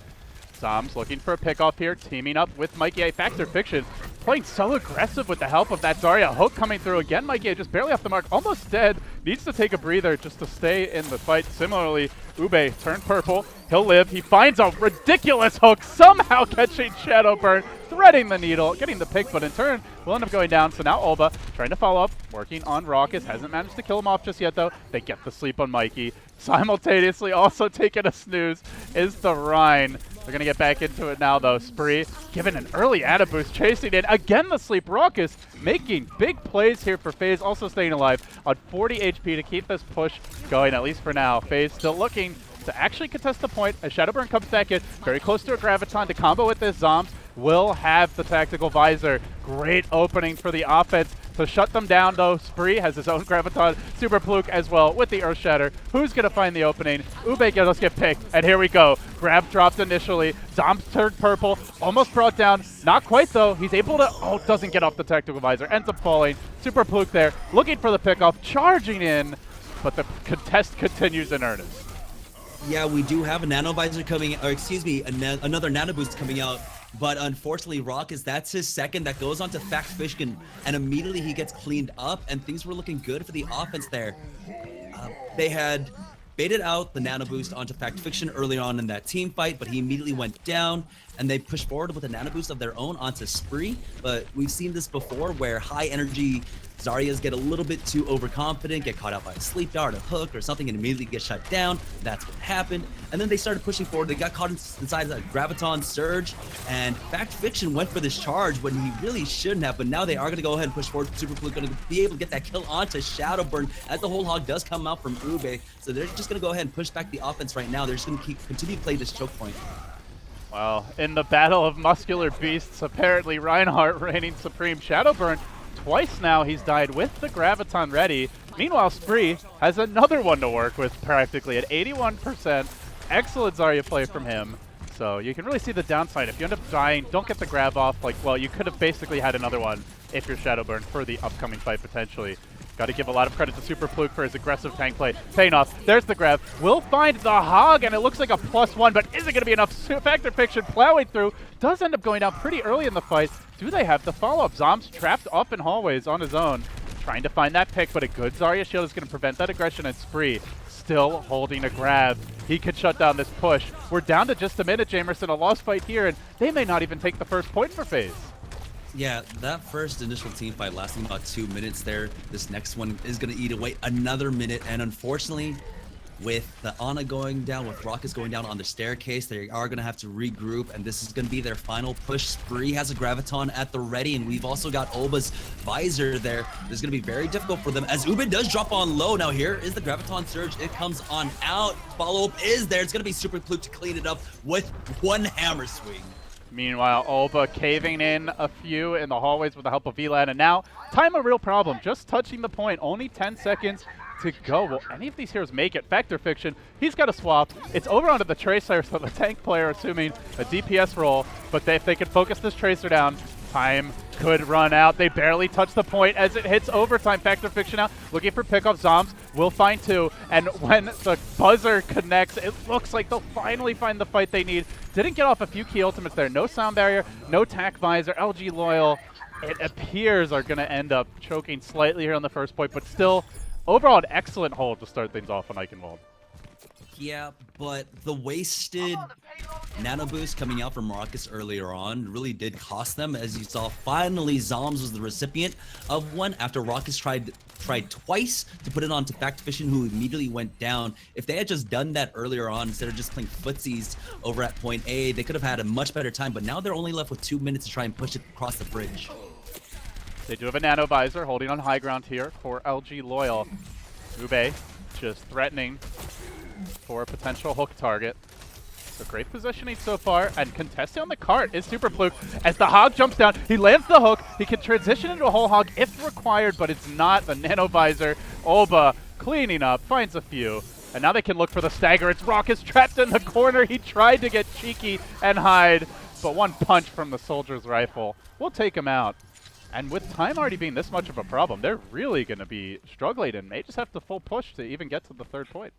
Zoms looking for a pickoff here, teaming up with Mikey A. Factor Fiction, playing so aggressive with the help of that Zarya hook coming through. Again, Mikey A just barely off the mark, almost dead. Needs to take a breather just to stay in the fight. Similarly, Ube turned purple. He'll live. He finds a ridiculous hook, somehow catching Shadowburn, threading the needle, getting the pick, but in turn will end up going down. So now Olba trying to follow up, working on Raucus. Hasn't managed to kill him off just yet, though. They get the sleep on Mikey. Simultaneously also taking a snooze is the Rhine. They're going to get back into it now, though. Spree given an early ADA boost, chasing it. Again, the sleep. Raucus making big plays here for FaZe, also staying alive on 40 HP to keep this push going, at least for now. FaZe still looking to actually contest the point as Shadowburn comes back in, very close to a Graviton to combo with this Zombs. will have the tactical visor. Great opening for the offense to shut them down, though. Spree has his own Graviton, Super Fluke as well with the Earth Shatter. Who's going to find the opening? Ube does get picked, and here we go. Grab dropped initially. Zombs turned purple, almost brought down. Not quite, though. He's able to, oh, doesn't get off the tactical visor. Ends up falling. Super Fluke there, looking for the pickoff, charging in, but the contest continues in earnest. Yeah, we do have a nano visor coming, or excuse me, another nano boost coming out. But unfortunately, Raucus, that's his second. That goes on to Fact Fishkin, and immediately he gets cleaned up, and things were looking good for the offense there. They had baited out the nano boost onto Fact Fiction earlier on in that team fight, but he immediately went down, and they pushed forward with a nano boost of their own onto Spree. But we've seen this before where high energy Zaryas get a little bit too overconfident, get caught out by a sleep dart, a hook, or something, and immediately get shut down. That's what happened. And then they started pushing forward. They got caught inside that Graviton Surge, and Fact Fiction went for this charge when he really shouldn't have. But now they are going to go ahead and push forward. Super Fluke going to be able to get that kill onto Shadowburn as the whole hog does come out from Ube. So they're just going to go ahead and push back the offense right now. They're just going to continue to play this choke point. Well, in the battle of muscular beasts, apparently Reinhardt reigning supreme. Shadowburn, twice now he's died with the Graviton ready. Meanwhile, Spree has another one to work with practically at 81%. Excellent Zarya play from him. So you can really see the downside. If you end up dying, don't get the grab off. Like, well, you could have basically had another one if you're Shadowburn for the upcoming fight potentially. Got to give a lot of credit to Super Fluke for his aggressive tank play. Paying off. There's the grab. Will find the hog, and it looks like a +1, but is it going to be enough? Factor Fiction plowing through. Does end up going down pretty early in the fight. Do they have the follow-up? Zombs trapped up in hallways on his own. Trying to find that pick, but a good Zarya shield is going to prevent that aggression, and Spree still holding a grab. He could shut down this push. We're down to just a minute, Jamerson. A lost fight here, and they may not even take the first point for Faze. Yeah, that first initial team fight lasting about 2 minutes there. This next one is going to eat away another minute. And unfortunately, with the Ana going down, with Raucus going down on the staircase, they are going to have to regroup. And this is going to be their final push. Spree has a Graviton at the ready. And we've also got Olba's visor there. This is going to be very difficult for them as Ube does drop on low. Now here is the Graviton Surge. It comes on out. Follow-up is there. It's going to be Super Fluke to clean it up with one hammer swing. Meanwhile, Olba caving in a few in the hallways with the help of VLAN, and now time a real problem. Just touching the point, only 10 seconds to go. Will any of these heroes make it? Factor Fiction, he's got a swap. It's over onto the Tracer, so the tank player assuming a DPS role, but if they can focus this Tracer down, time could run out. They barely touch the point as it hits overtime. Factor Fiction out, looking for pickup. Zombs will find two, and when the buzzer connects, it looks like they'll finally find the fight they need. Didn't get off a few key ultimates there. No sound barrier, no tac visor. LG.Loyal, it appears, are going to end up choking slightly here on the first point, but still, overall, an excellent hold to start things off on Eichenwald. Yeah, but the wasted nano boost coming out from Raucus earlier on really did cost them. As you saw, finally Zombs was the recipient of one after Raucus tried twice to put it onto Fact Fishing, who immediately went down. If they had just done that earlier on instead of just playing footsies over at point A, they could have had a much better time, but now they're only left with 2 minutes to try and push it across the bridge. They do have a nano visor holding on high ground here for LG.Loyal. Ube just threatening for a potential hook target. So great positioning so far, and contesting on the cart is Super Fluke. As the hog jumps down, he lands the hook. He can transition into a whole hog if required, but it's not the nano visor. Olba cleaning up, finds a few. And now they can look for the stagger. It's Raucus trapped in the corner. He tried to get cheeky and hide, but one punch from the soldier's rifle will take him out. And with time already being this much of a problem, they're really going to be struggling and may just have to full push to even get to the third point.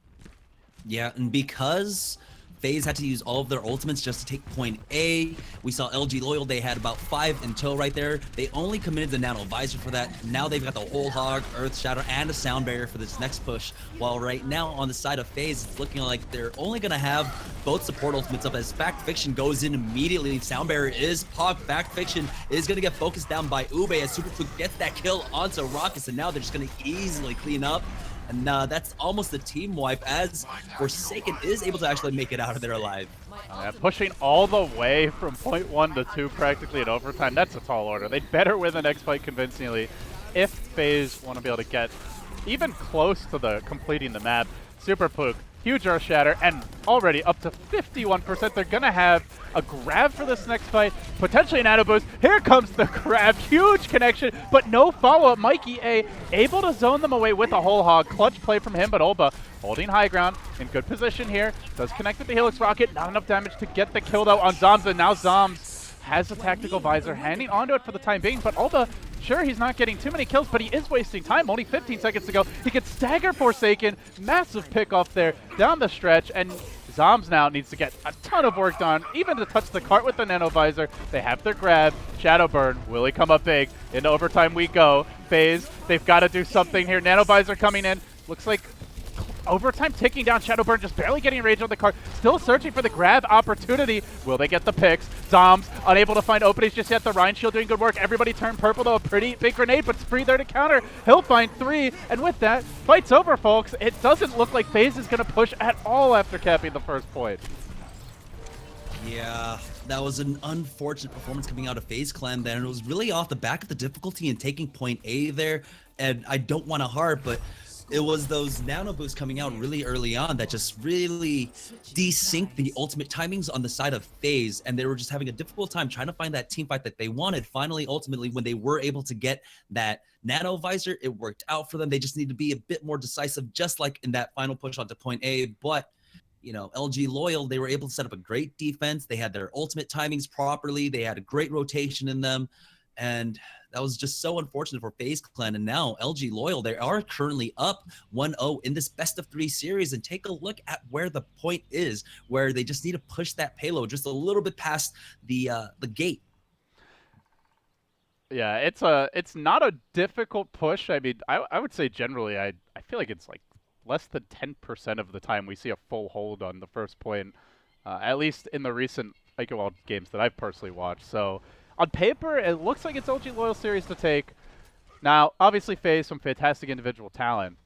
Yeah, and because Faze had to use all of their ultimates just to take point A, we saw LG.Loyal, they had about 5 in tow right there. They only committed the nano visor for that. Now they've got the whole hog, earth shatter, and a sound barrier for this next push. While right now on the side of Faze, it's looking like they're only going to have both support ultimates up as Fact Fiction goes in immediately. Sound barrier is popped. Fact Fiction is going to get focused down by Ube as Super Fluke gets that kill onto Raucus, and now they're just going to easily clean up. And that's almost a team wipe as Forsaken is able to actually make it out of there alive. Pushing all the way from point 1 to 2 practically in overtime. That's a tall order. They'd better win the next fight convincingly if Faze want to be able to get even close to the completing the map. Super Fluke, huge Earth Shatter, and already up to 51%. They're going to have a grab for this next fight, potentially an Nano Boost. Here comes the grab, huge connection, but no follow-up. Mikey A able to zone them away with a whole hog. Clutch play from him, but Olba holding high ground, in good position here. Does connect with the Helix Rocket, not enough damage to get the kill though on Zombs, and now Zombs has a tactical visor, hanging onto it for the time being, but Olba, sure, he's not getting too many kills, but he is wasting time. Only 15 seconds to go. He can stagger Forsaken. Massive pick off there down the stretch, and Zombs now needs to get a ton of work done, even to touch the cart with the Nano Visor. They have their grab. Shadowburn, will he come up big? Into overtime we go. Faze, they've got to do something here. Nano Visor coming in. Looks like overtime ticking down. Shadowburn just barely getting range on the cart. Still searching for the grab opportunity. Will they get the picks? Zombs unable to find openings just yet. The Rhine Shield doing good work. Everybody turned purple though. A pretty big grenade, but Spree there to counter. He'll find 3. And with that, fight's over, folks. It doesn't look like FaZe is going to push at all after capping the first point. Yeah, that was an unfortunate performance coming out of FaZe Clan there, and it was really off the back of the difficulty in taking point A there. And I don't want to harp, but it was those nano boosts coming out really early on that just really desynced the ultimate timings on the side of FaZe, and they were just having a difficult time trying to find that team fight that they wanted. Finally, ultimately, when they were able to get that nano visor, it worked out for them. They just need to be a bit more decisive, just like in that final push onto point A. But you know, LG.Loyal, they were able to set up a great defense. They had their ultimate timings properly. They had a great rotation in them. And that was just so unfortunate for FaZe Clan. And now LG.Loyal, they are currently up 1-0 in this best of 3 series. And take a look at where the point is, where they just need to push that payload just a little bit past the gate. Yeah, it's not a difficult push. I mean, I would say generally, I feel like it's like less than 10% of the time we see a full hold on the first point, at least in the recent LG.Loyal games that I've personally watched. So on paper, it looks like it's LG.Loyal series to take. Now, obviously, FaZe some fantastic individual talent.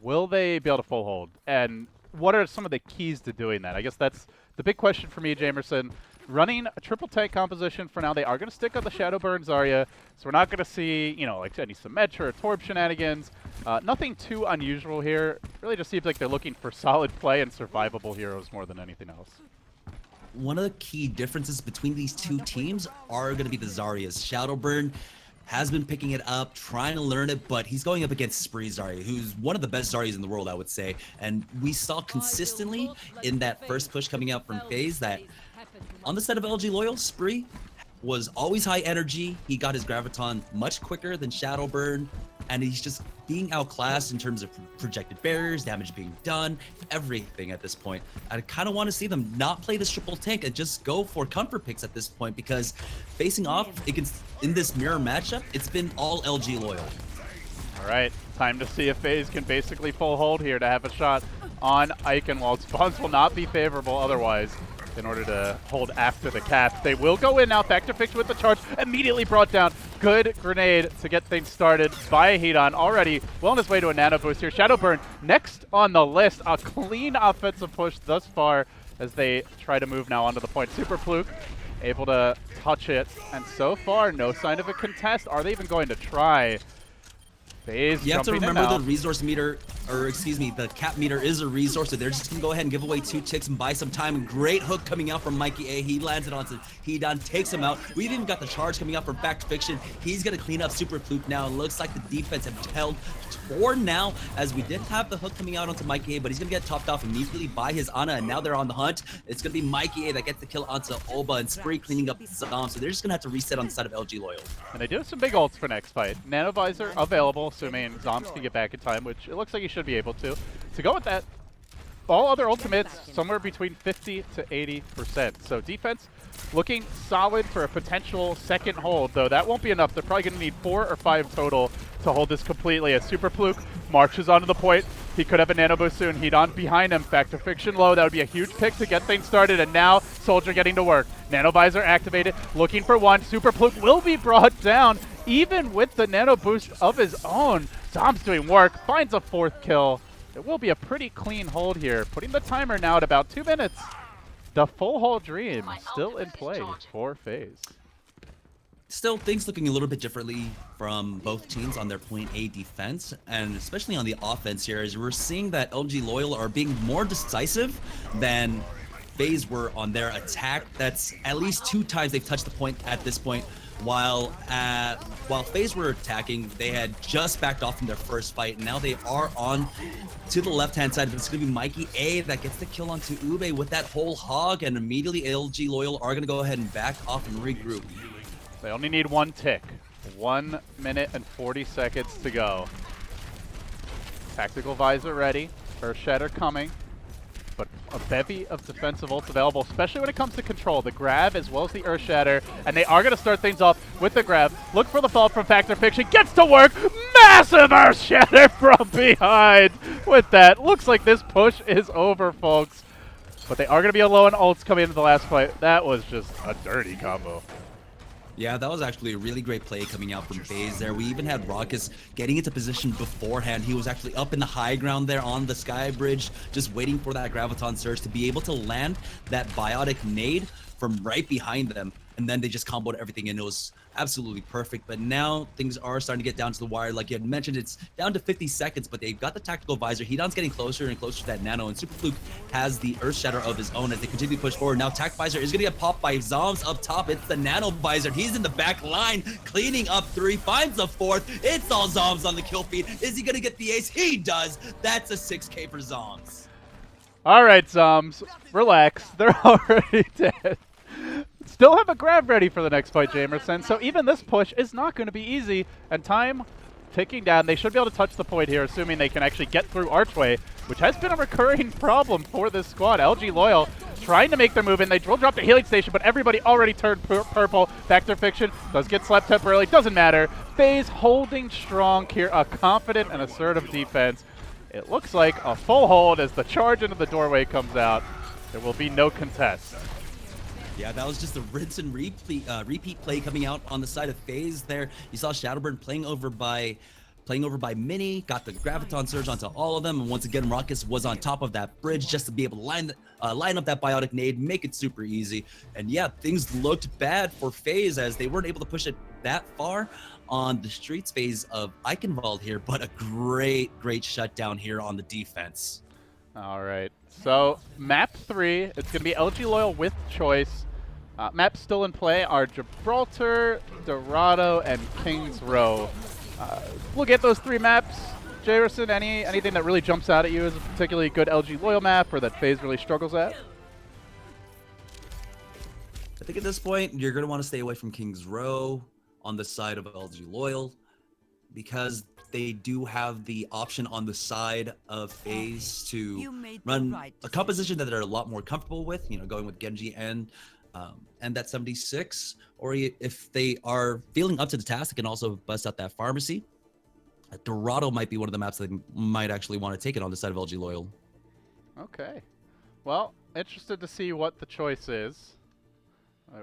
Will they be able to full hold? And what are some of the keys to doing that? I guess that's the big question for me, Jamerson. Running a triple tank composition for now. They are going to stick on the Shadowburn Zarya, so we're not going to see, you know, like any Symmetra or Torb shenanigans. Nothing too unusual here. Really just seems like they're looking for solid play and survivable heroes more than anything else. One of the key differences between these two teams are going to be the Zaryas. Shadowburn has been picking it up, trying to learn it, but he's going up against Spree Zarya, who's one of the best Zaryas in the world, I would say. And we saw consistently in that first push coming out from FaZe that on the side of LG.Loyal, Spree was always high energy. He got his Graviton much quicker than Shadowburn, and he's just being outclassed in terms of projected barriers, damage being done, everything at this point. I kind of want to see them not play this triple tank and just go for comfort picks at this point, because facing off against in this mirror matchup, it's been all LG.Loyal. All right, time to see if FaZe can basically full hold here to have a shot on Eichenwald. Spawns will not be favorable otherwise in order to hold after the cap. They will go in now. Factor Fix with the charge. Immediately brought down. Good grenade to get things started by Hedon. Already well on his way to a nano boost here. Shadowburn next on the list. A clean offensive push thus far as they try to move now onto the point. Super Fluke able to touch it. And so far, no sign of a contest. Are they even going to try? FaZe you have to remember the resource meter, or excuse me, the cap meter is a resource, so they're just gonna go ahead and give away 2 ticks and buy some time. Great hook coming out from Mikey A. He lands it onto Hedon, takes him out. We've even got the charge coming out from Fact Fiction. He's gonna clean up Super Fluke now. It looks like the defense have held for now, as we did have the hook coming out onto Mikey A, but he's gonna get topped off immediately by his Ana, and now they're on the hunt. It's gonna be Mikey A that gets the kill onto Olba, and Spree cleaning up Zom, so they're just gonna have to reset on the side of LG.Loyal. And they do have some big ults for next fight. Nano Visor available, assuming Zoms can get back in time, which it looks like he should be able to. To go with that, all other ultimates somewhere between 50 to 80%. So defense looking solid for a potential second hold, though that won't be enough. They're probably going to need 4 or 5 total to hold this completely. As Super Fluke marches onto the point, he could have a nano boost soon. Hedon behind him. Factor Fiction low. That would be a huge pick to get things started. And now Soldier getting to work. Nano Visor activated, looking for one. Super Fluke will be brought down, even with the nano boost of his own. Zom's doing work, finds a 4th kill. It will be a pretty clean hold here, putting the timer now at about 2 minutes. The full hold dream still in play for FaZe. Still, things looking a little bit differently from both teams on their point A defense, and especially on the offense here, as we're seeing that LG.Loyal are being more decisive than Faze were on their attack. That's at least 2 times they've touched the point at this point. While Faze were attacking, they had just backed off from their first fight, and now they are on to the left-hand side. It's going to be Mikey A that gets the kill onto Ube with that whole hog, and immediately LG.Loyal are going to go ahead and back off and regroup. They only need 1 tick. 1 minute and 40 seconds to go. Tactical visor ready. Earth Shatter coming. But a bevy of defensive ults available, especially when it comes to control. The grab as well as the Earth Shatter. And they are going to start things off with the grab. Look for the follow from Factor Fiction. Gets to work. Massive Earth Shatter from behind. With that, looks like this push is over, folks. But they are going to be low on ults coming into the last fight. That was just a dirty combo. Yeah, that was actually a really great play coming out from Faze there. We even had Raucus getting into position beforehand. He was actually up in the high ground there on the sky bridge, just waiting for that Graviton Surge to be able to land that biotic nade from right behind them. And then they just comboed everything and it was absolutely perfect. But now things are starting to get down to the wire. Like you had mentioned, it's down to 50 seconds, but they've got the tactical visor. Hedon's getting closer and closer to that nano, and Super Fluke has the Earth Shatter of his own as they continue to push forward. Now Tac Visor is going to get popped by Zoms up top. It's the nano visor. He's in the back line, cleaning up 3, finds a 4th. It's all Zoms on the kill feed. Is he going to get the ace? He does. That's a 6K for Zoms. All right, Zoms, relax. They're already dead. Still have a grab ready for the next fight, Jamerson, so even this push is not going to be easy, and time ticking down. They should be able to touch the point here, assuming they can actually get through Archway, which has been a recurring problem for this squad. LG.Loyal trying to make their move in. They will drop the healing station, but everybody already turned purple. Factor Fiction does get slapped temporarily. Doesn't matter. Faze holding strong here, a confident and assertive defense. It looks like a full hold as the charge into the doorway comes out. There will be no contest. Yeah, that was just a rinse and repeat play coming out on the side of Faze there. You saw Shadowburn playing over by Mini, got the Graviton Surge onto all of them, and once again, Raucus was on top of that bridge just to be able to line up that biotic nade, make it super easy. And yeah, things looked bad for Faze as they weren't able to push it that far on the streets phase of Eichenwald here, but a great shutdown here on the defense. All right, so map 3, it's going to be LG.Loyal with choice. Maps still in play are Gibraltar, Dorado, and Kings Row. We'll get those 3 maps. Jamerson, anything that really jumps out at you as a particularly good LG.Loyal map or that Faze really struggles at? I think at this point, you're going to want to stay away from Kings Row on the side of LG.Loyal because they do have the option on the side of Faze to run a composition that they're a lot more comfortable with, you know, going with Genji and that 76, or if they are feeling up to the task, they can also bust out that pharmacy. Dorado might be one of the maps that they might actually want to take it on the side of LG.Loyal. Okay. Well, interested to see what the choice is.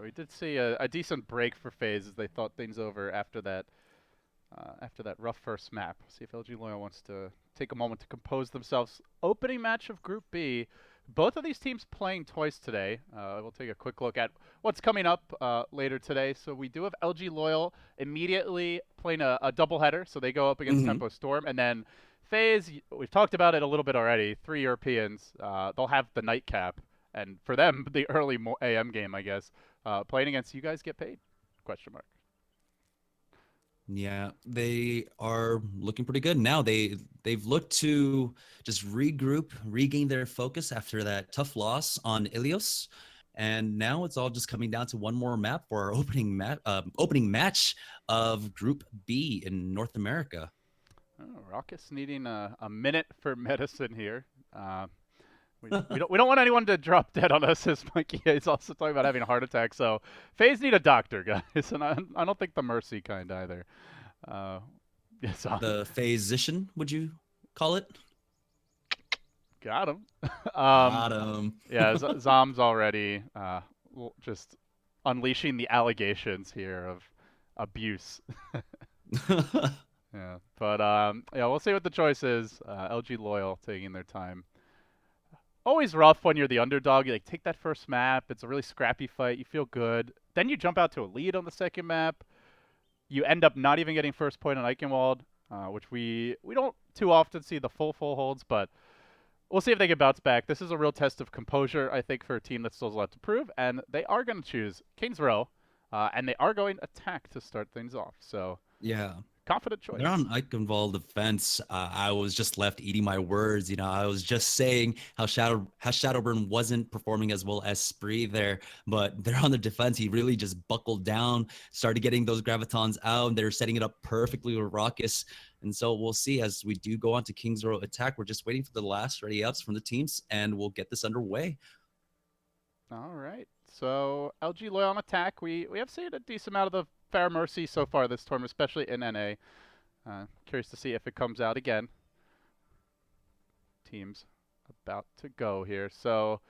We did see a decent break for Faze as they thought things over after that rough first map. See if LG.Loyal wants to take a moment to compose themselves. Opening match of Group B. Both of these teams playing twice today. We'll take a quick look at what's coming up later today. So we do have LG.Loyal immediately playing a doubleheader. So they go up against Tempo Storm. And then Faze, we've talked about it a little bit already. 3 Europeans. They'll have the nightcap. And for them, the early AM game, I guess. Playing against you guys get paid? Question mark. Yeah, they are looking pretty good now. They've looked to just regroup, regain their focus after that tough loss on Ilios, and now it's all just coming down to one more map for our opening match of Group B in North America. Oh, Raucus needing a minute for medicine here. We don't want anyone to drop dead on us, as Mikey is also talking about having a heart attack. So Faze need a doctor, guys, and I don't think the mercy kind either. The physician, would you call it? Got him. Got him. Yeah, Zom's already just unleashing the allegations here of abuse. Yeah, but yeah, we'll see what the choice is. LG.Loyal taking their time. Always rough when you're the underdog. You take that first map. It's a really scrappy fight. You feel good. Then you jump out to a lead on the second map. you end up not even getting first point on Eichenwald, which we don't too often see the full holds, but we'll see if they can bounce back. This is a real test of composure, I think, for a team that still has a lot to prove, and they are going to choose Kings Row, and they are going attack to start things off. So Yeah. confident choice. They're on Eichenwald defense. I was just left eating my words. You know, I was just saying how Shadowburn wasn't performing as well as Spree there, but they're on the defense. He really just buckled down, started getting those gravitons out, and they're setting it up perfectly with Raucus. And so we'll see as we do go on to Kings Row attack. We're just waiting for the last ready ups from the teams, and we'll get this underway. All right. So LG.Loyal on attack. We have seen a decent amount of the Fair Mercy so far this tournament, especially in NA. Curious to see if it comes out again. Teams about to go here. So,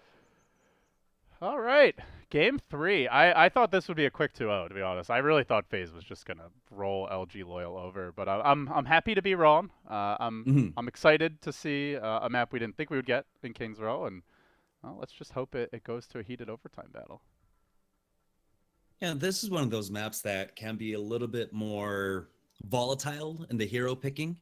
all right. Game 3. I thought this would be a quick 2-0, to be honest. I really thought FaZe was just going to roll LG.Loyal over, but I'm happy to be wrong. I'm excited to see a map we didn't think we would get in Kings Row, and well, let's just hope it goes to a heated overtime battle. Yeah, this is one of those maps that can be a little bit more volatile in the hero picking.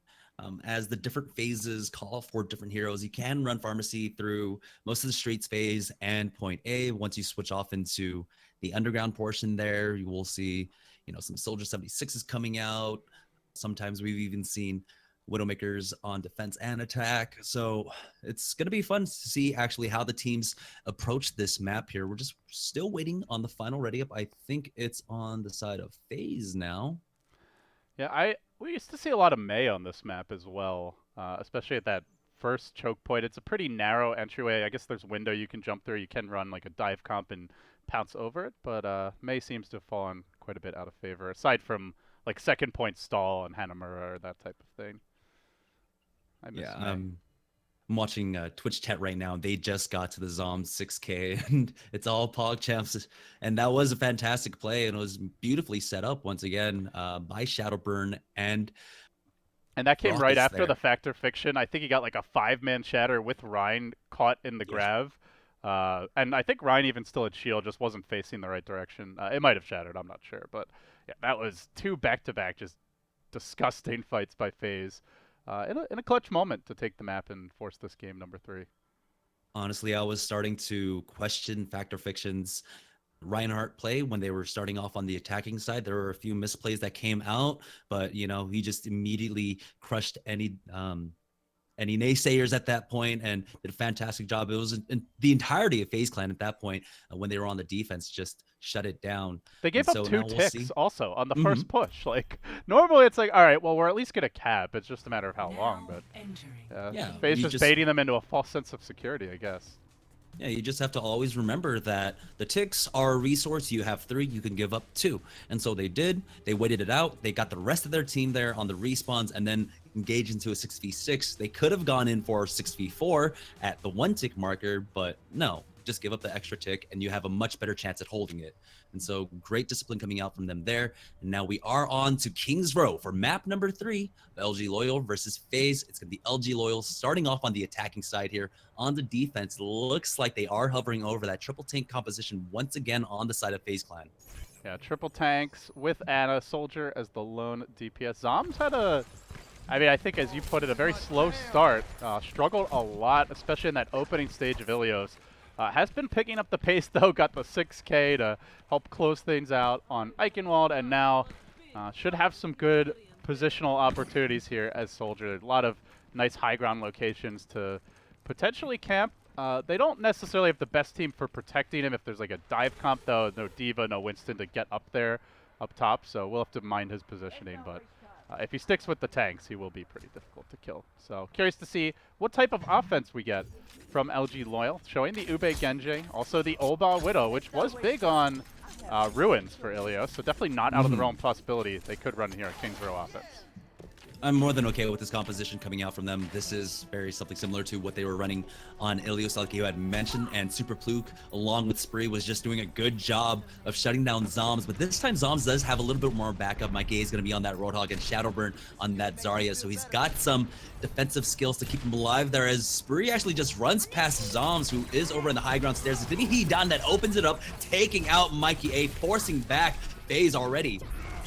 As the different phases call for different heroes, you can run Pharmacy through most of the streets phase and point A. Once you switch off into the underground portion there, you will see, you know, some Soldier 76s coming out. Sometimes we've even seen Widowmakers on defense and attack. So it's going to be fun to see actually how the teams approach this map here. We're just still waiting on the final ready up. I think it's on the side of FaZe now. Yeah, we used to see a lot of Mei on this map as well, especially at that first choke point. It's a pretty narrow entryway. I guess there's a window you can jump through. You can run like a dive comp and pounce over it, but Mei seems to have fallen quite a bit out of favor, aside from like second point stall and Hanamura or that type of thing. Yeah, I'm watching Twitch chat right now. They just got to the Zombs 6K, and it's all PogChamps. And that was a fantastic play, and it was beautifully set up once again by Shadowburn. And that came Raucus right after there. the Factor Fiction. I think he got like a 5-man shatter with Ryan caught in the grav. And I think Ryan even still had shield, just wasn't facing the right direction. It might have shattered, I'm not sure. But yeah, that was 2 back-to-back just disgusting fights by FaZe. In a clutch moment to take the map and force this game number 3. Honestly, I was starting to question Factor Fiction's Reinhardt play when they were starting off on the attacking side. There were a few misplays that came out, but you know, he just immediately crushed any naysayers at that point and did a fantastic job. It was the entirety of FaZe Clan at that point when they were on the defense just shut it down. They gave And up so 2 now we'll ticks see. also on the first push. Like normally it's like, all right, well we're at least gonna cap. It's just a matter of how long. But Yeah, FaZe you just just- baiting them into a false sense of security, I guess. Yeah, you just have to always remember that the ticks are a resource. You have 3, you can give up 2. And so they did. They waited it out. They got the rest of their team there on the respawns and then engaged into a 6v6. They could have gone in for a 6v4 at the 1 tick marker, but no, just give up the extra tick and you have a much better chance at holding it. And so great discipline coming out from them there. And now we are on to Kings Row for map number 3, LG.Loyal versus FaZe. It's going to be LG.Loyal starting off on the attacking side here. On the defense, looks like they are hovering over that triple tank composition once again on the side of FaZe Clan. Yeah, triple tanks with Ana, Soldier as the lone DPS. Zombs had I think as you put it, a very slow start. Struggled a lot, especially in that opening stage of Ilios. Has been picking up the pace though, got the 6K to help close things out on Eichenwald, and now should have some good positional opportunities here as Soldier. A lot of nice high ground locations to potentially camp. They don't necessarily have the best team for protecting him if there's like a dive comp though. No Diva, no Winston to get up there, up top, so we'll have to mind his positioning, but if he sticks with the tanks, he will be pretty difficult to kill. So curious to see what type of offense we get from LG.Loyal, showing the Ube Genji, also the Oba Widow, which was big on Ruins for Ilios, so definitely not out of the realm possibility they could run here at Kings Row offense. I'm more than okay with this composition coming out from them. This is very something similar to what they were running on Ilios, like you had mentioned, and Super Pluke, along with Spree, was just doing a good job of shutting down Zombs. But this time, Zombs does have a little bit more backup. Mike A is going to be on that Roadhog and Shadowburn on that Zarya, so he's got some defensive skills to keep him alive there, as Spree actually just runs past Zombs, who is over in the high ground stairs. It's going to be Hedon that opens it up, taking out Mikey A, forcing back FaZe already.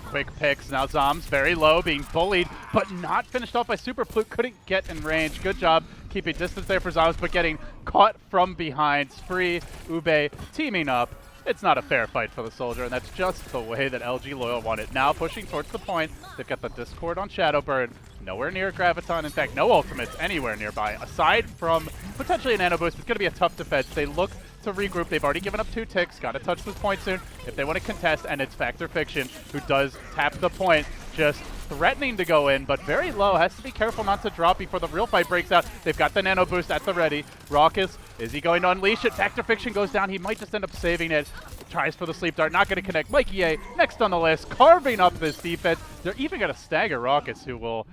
quick picks. Now Zombs very low, being bullied, but not finished off by Super Fluke. Couldn't get in range. Good job keeping distance there for Zombs, but getting caught from behind. Spree, Ube teaming up. It's not a fair fight for the Soldier, and that's just the way that LG.Loyal want it. Now pushing towards the point. They've got the Discord on Shadowburn. Nowhere near Graviton. In fact, no ultimates anywhere nearby. Aside from potentially a Nano Boost, it's going to be a tough defense. They look to regroup. They've already given up 2 ticks. Got to touch this point soon if they want to contest, and it's Factor Fiction who does tap the point. Just threatening to go in, but very low. Has to be careful not to drop before the real fight breaks out. They've got the Nano Boost at the ready. Raucus, is he going to unleash it? Factor Fiction goes down. He might just end up saving it. Tries for the Sleep Dart. Not going to connect. Mikey A, next on the list, carving up this defense. They're even going to stagger Raucus, who will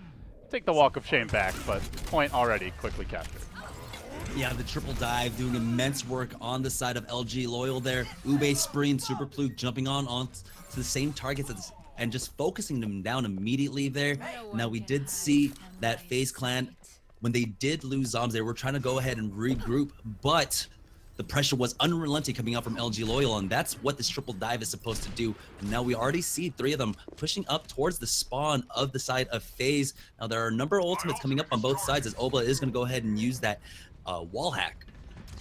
take the walk of shame back, but point already quickly captured. Yeah, the triple dive doing immense work on the side of LG.Loyal there. Ube, Spree, and Super Fluke jumping on to the same targets and just focusing them down immediately there. Now, we did see that FaZe clan, when they did lose Zombs, they were trying to go ahead and regroup, but the pressure was unrelenting coming out from LG.Loyal, and that's what this triple dive is supposed to do. And now we already see 3 of them pushing up towards the spawn of the side of FaZe. Now, there are a number of ultimates coming up on both sides, as Oba is going to go ahead and use that wall hack.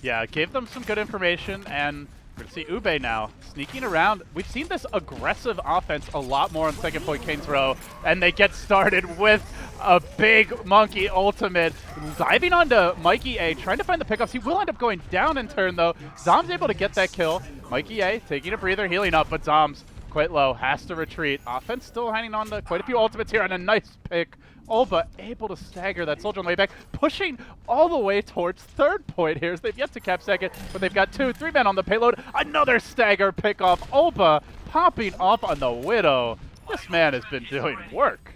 Yeah, it gave them some good information, and we're going to see Ube now sneaking around. We've seen this aggressive offense a lot more on second point Kane's Row, and they get started with a big monkey ultimate. Diving onto Mikey A, trying to find the pickups. He will end up going down in turn, though. Zom's able to get that kill. Mikey A taking a breather, healing up, but Zom's quite low, has to retreat. Offense still hanging on to quite a few ultimates here, and a nice pick. Olba able to stagger that Soldier on the way back, pushing all the way towards third point here, as they've yet to cap second, but they've got 3 men on the payload. Another stagger pick off. Olba popping off on the Widow. This man has been doing work.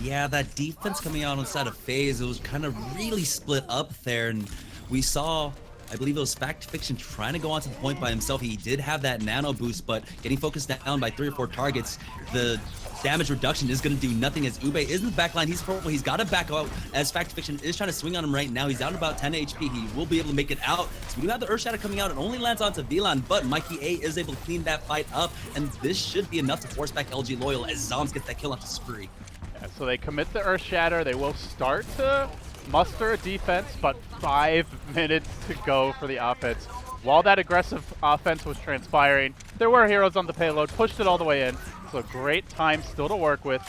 Yeah, that defense coming out on the side of FaZe, it was kind of really split up there, and we saw, I believe it was Fact Fiction trying to go onto the point by himself. He did have that nano boost, but getting focused down by 3 or 4 targets, the damage reduction is going to do nothing, as Ube is in the back line. He's purple. He's got to back out, as Fact Fiction is trying to swing on him right now. He's down about 10 HP. He will be able to make it out. So we do have the Earth Shatter coming out. It only lands onto VLAN, but Mikey A is able to clean that fight up, and this should be enough to force back LG.Loyal as Zombs gets that kill onto Spree. Yeah, so they commit the Earth Shatter. They will start to muster a defense, but 5 minutes to go for the offense. While that aggressive offense was transpiring, there were heroes on the payload, pushed it all the way in. So great time still to work with.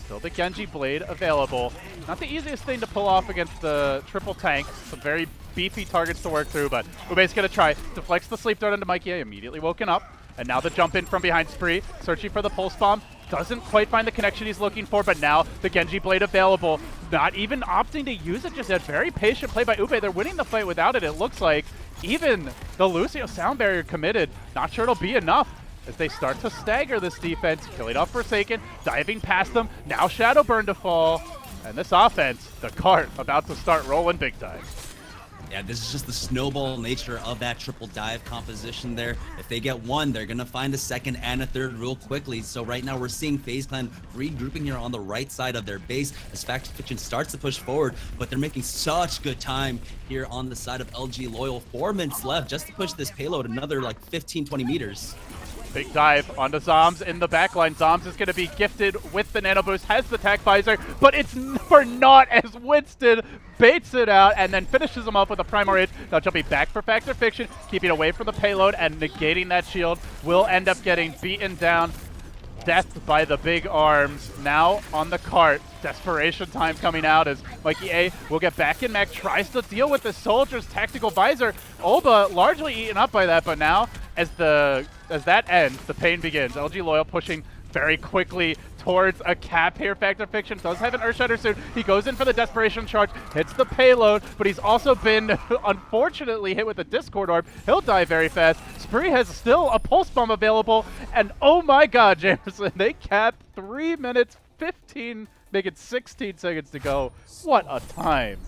Still the Genji Blade available. Not the easiest thing to pull off against the triple tank. Some very beefy targets to work through, but Ube's going to try to flex the Sleep Dart into Mikey A, immediately woken up. And now the jump in from behind Spree, searching for the pulse bomb. Doesn't quite find the connection he's looking for, but now the Genji Blade available. Not even opting to use it, just a very patient play by Ube. They're winning the fight without it, it looks like. Even the Lucio sound barrier committed. Not sure it'll be enough as they start to stagger this defense. Killing off Forsaken, diving past them. Now Shadowburn to fall. And this offense, the cart, about to start rolling big time. Yeah, this is just the snowball nature of that triple dive composition there. If they get 1, they're going to find a 2nd and a 3rd real quickly. So right now we're seeing FaZe Clan regrouping here on the right side of their base as Fact Fiction starts to push forward, but they're making such good time here on the side of LG.Loyal. 4 minutes left just to push this payload another like 15-20 meters. Big dive onto Zombs in the backline. Zombs is going to be gifted with the nano boost, has the tac visor, but it's for naught as Winston baits it out and then finishes him up with a primary hit. Now jumping back for Factor Fiction, keeping away from the payload and negating that shield. Will end up getting beaten down. Death by the big arms. Now on the cart. Desperation time coming out as Mikey A will get back in mech, tries to deal with the Soldier's tactical visor. Olba largely eaten up by that, but now as that ends, the pain begins. LG.Loyal pushing very quickly towards a cap here. Factor Fiction does have an Earth Shatter soon. He goes in for the Desperation Charge, hits the payload, but he's also been unfortunately hit with a Discord Orb. He'll die very fast. Spree has still a Pulse Bomb available, and oh my god, Jamerson, they cap 3 minutes, 15, make it 16 seconds to go. What a time.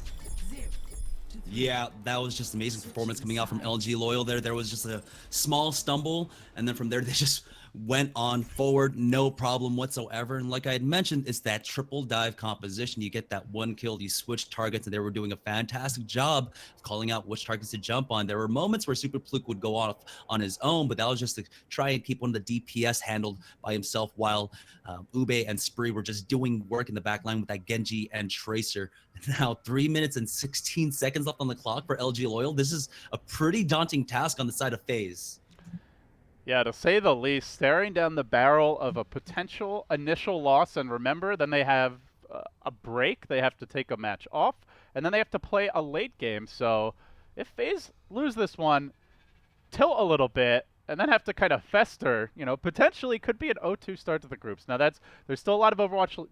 Yeah, that was just amazing performance coming out from LG.Loyal there. There was just a small stumble, and then from there they just went on forward, no problem whatsoever. And like I had mentioned, it's that triple dive composition. You get that one kill, you switch targets, and they were doing a fantastic job of calling out which targets to jump on. There were moments where Super Fluke would go off on his own, but that was just to try and keep one of the DPS handled by himself, while Ube and Spree were just doing work in the back line with that Genji and Tracer. Now 3 minutes and 16 seconds left on the clock for LG.Loyal. This is a pretty daunting task on the side of Faze. Yeah, to say the least, staring down the barrel of a potential initial loss. And remember, then they have a break. They have to take a match off, and then they have to play a late game. So if FaZe lose this one, tilt a little bit, and then have to kind of fester, you know, potentially could be an 0-2 start to the groups. Now there's still a lot of Overwatch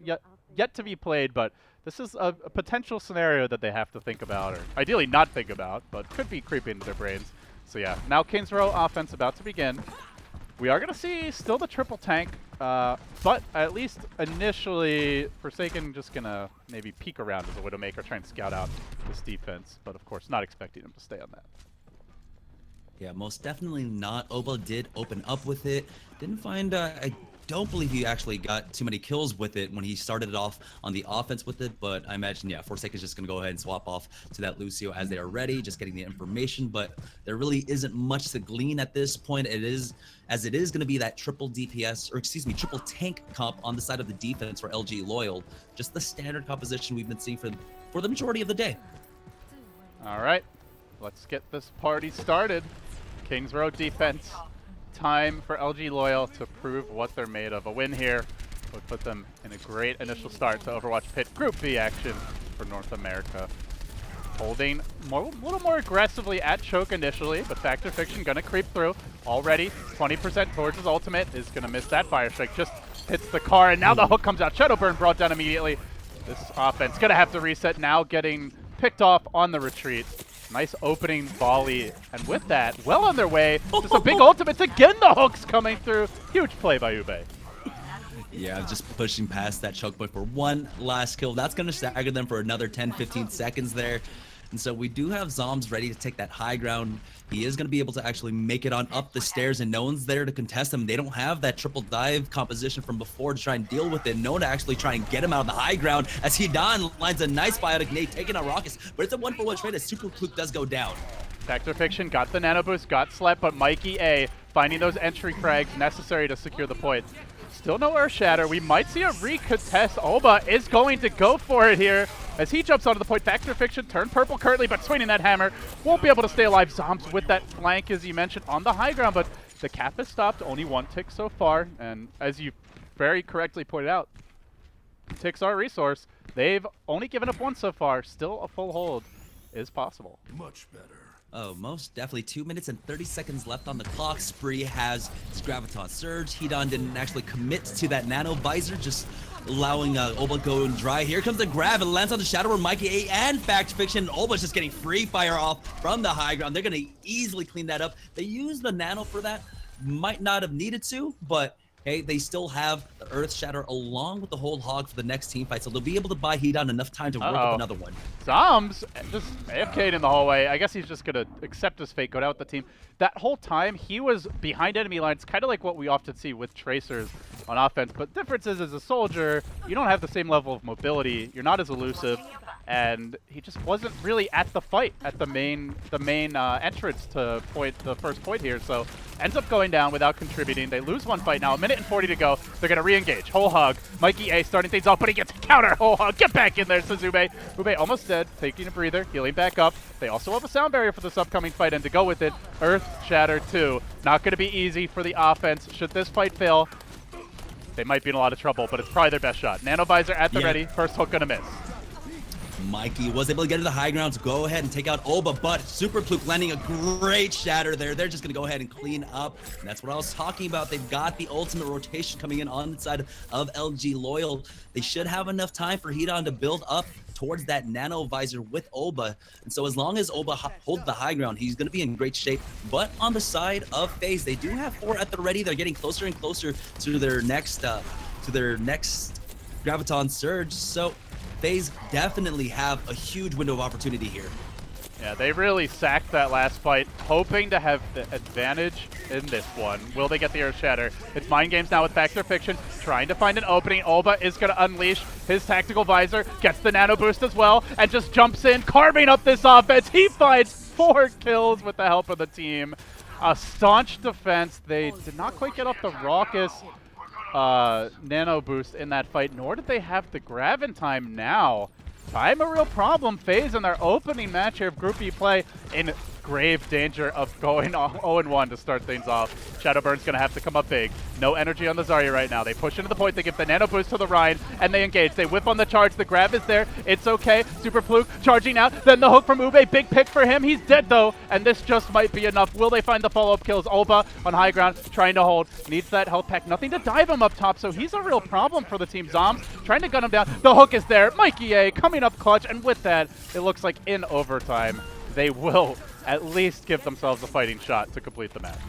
yet to be played, but this is a potential scenario that they have to think about, or ideally not think about, but could be creeping into their brains. So yeah, now Kings Row offense about to begin. We are going to see still the triple tank, but at least initially, Forsaken just going to maybe peek around as a Widowmaker, try and scout out this defense, but of course not expecting him to stay on that. Yeah, most definitely not. Oba did open up with it. Didn't find, I don't believe he actually got too many kills with it when he started it off on the offense with it, but I imagine, yeah, Forsaken's just going to go ahead and swap off to that Lucio as they are ready, just getting the information, but there really isn't much to glean at this point. It is going to be that triple DPS, or excuse me, triple tank comp on the side of the defense for LG.Loyal. Just the standard composition we've been seeing for the majority of the day. All right, let's get this party started. Kings Row defense. Time for LG.Loyal to prove what they're made of. A win here would put them in a great initial start to Overwatch PIT Group B action for North America. Holding a little more aggressively at choke initially, but Factor Fiction gonna creep through. Already 20% towards his ultimate, is gonna miss that fire strike. Just hits the car, and now the hook comes out. Shadowburn brought down immediately. This offense gonna have to reset now, getting picked off on the retreat. Nice opening volley, and with that, well on their way. Just a big ultimates again. The hooks coming through. Huge play by Ube. Yeah, just pushing past that choke point for one last kill. That's going to stagger them for another 10-15 seconds there. And so we do have Zombs ready to take that high ground. He is going to be able to actually make it on up the stairs, and no one's there to contest him. They don't have that triple dive composition from before to try and deal with it. No one to actually try and get him out of the high ground, as Hidan lines a nice biotic nade, taking out Rockets. But it's a 1-for-1 trade as Super Fluke does go down. Factor Fiction got the nano boost, got slept, but Mikey A finding those entry frags necessary to secure the point. Still no Earth Shatter. We might see a recontest. Oba is going to go for it here as he jumps onto the point. Factor Fiction turned purple currently, but swinging that hammer. Won't be able to stay alive. Zombs with that flank, as you mentioned, on the high ground, but the cap has stopped. Only one tick so far, and as you very correctly pointed out, ticks are a resource. They've only given up one so far. Still a full hold is possible. Much better. Oh, most definitely. 2 minutes and 30 seconds left on the clock. Spree has his Graviton Surge. Hidan didn't actually commit to that Nano Visor, just allowing Oba go and dry. Here comes the grab. It lands on the Shadow where Mikey A and Fact Fiction. Oba's just getting free fire off from the high ground. They're going to easily clean that up. They used the Nano for that. Might not have needed to, but hey, they still have the Earth Shatter along with the whole hog for the next team fight, so they'll be able to buy Hidan enough time to work up another one. Zombs just AFK'd in the hallway. I guess he's just going to accept his fate, go down with the team. That whole time, he was behind enemy lines, kind of like what we often see with Tracers on offense. But the difference is, as a soldier, you don't have the same level of mobility. You're not as elusive. And he just wasn't really at the fight, at the main entrance to the first point here. So ends up going down without contributing. They lose one fight now. 1 minute and 40 to go. They're going to re-engage. Whole hog. Mikey A starting things off, but he gets a counter. Whole hog. Get back in there, says Ube. Ube almost dead. Taking a breather. Healing back up. They also have a sound barrier for this upcoming fight, and to go with it, Earth Shatter 2. Not going to be easy for the offense. Should this fight fail, they might be in a lot of trouble, but it's probably their best shot. Nano Visor at the ready. First hook going to miss. Mikey was able to get to the high ground to go ahead and take out Oba, but Super Fluke landing a great shatter there. They're just going to go ahead and clean up. And that's what I was talking about. They've got the ultimate rotation coming in on the side of LG.Loyal. They should have enough time for Hidan to build up towards that Nano Visor with Oba. And so as long as Oba holds the high ground, he's going to be in great shape. But on the side of FaZe, they do have 4 at the ready. They're getting closer and closer to their next Graviton Surge. So FaZe definitely have a huge window of opportunity here. Yeah, they really sacked that last fight, hoping to have the advantage in this one. Will they get the Earth Shatter? It's Mind Games now with Factor Fiction, trying to find an opening. Olba is going to unleash his Tactical Visor, gets the Nano Boost as well, and just jumps in, carving up this offense. He finds 4 kills with the help of the team. A staunch defense. They did not quite get off the raucous Nano Boost in that fight, nor did they have the grab in time now. Time a real problem. Faze in their opening match here of Group E play in grave danger of going 0-1 to start things off. Shadowburn's going to have to come up big. No energy on the Zarya right now. They push into the point. They give the Nano Boost to the Ryan, and they engage. They whip on the charge. The grab is there. It's okay. Super Fluke charging out. Then the hook from Ube. Big pick for him. He's dead, though, and this just might be enough. Will they find the follow-up kills? Olba on high ground, trying to hold. Needs that health pack. Nothing to dive him up top, so he's a real problem for the team. Zombs trying to gun him down. The hook is there. Mikey A coming up clutch, and with that, it looks like in overtime, they will at least give themselves a fighting shot to complete the match.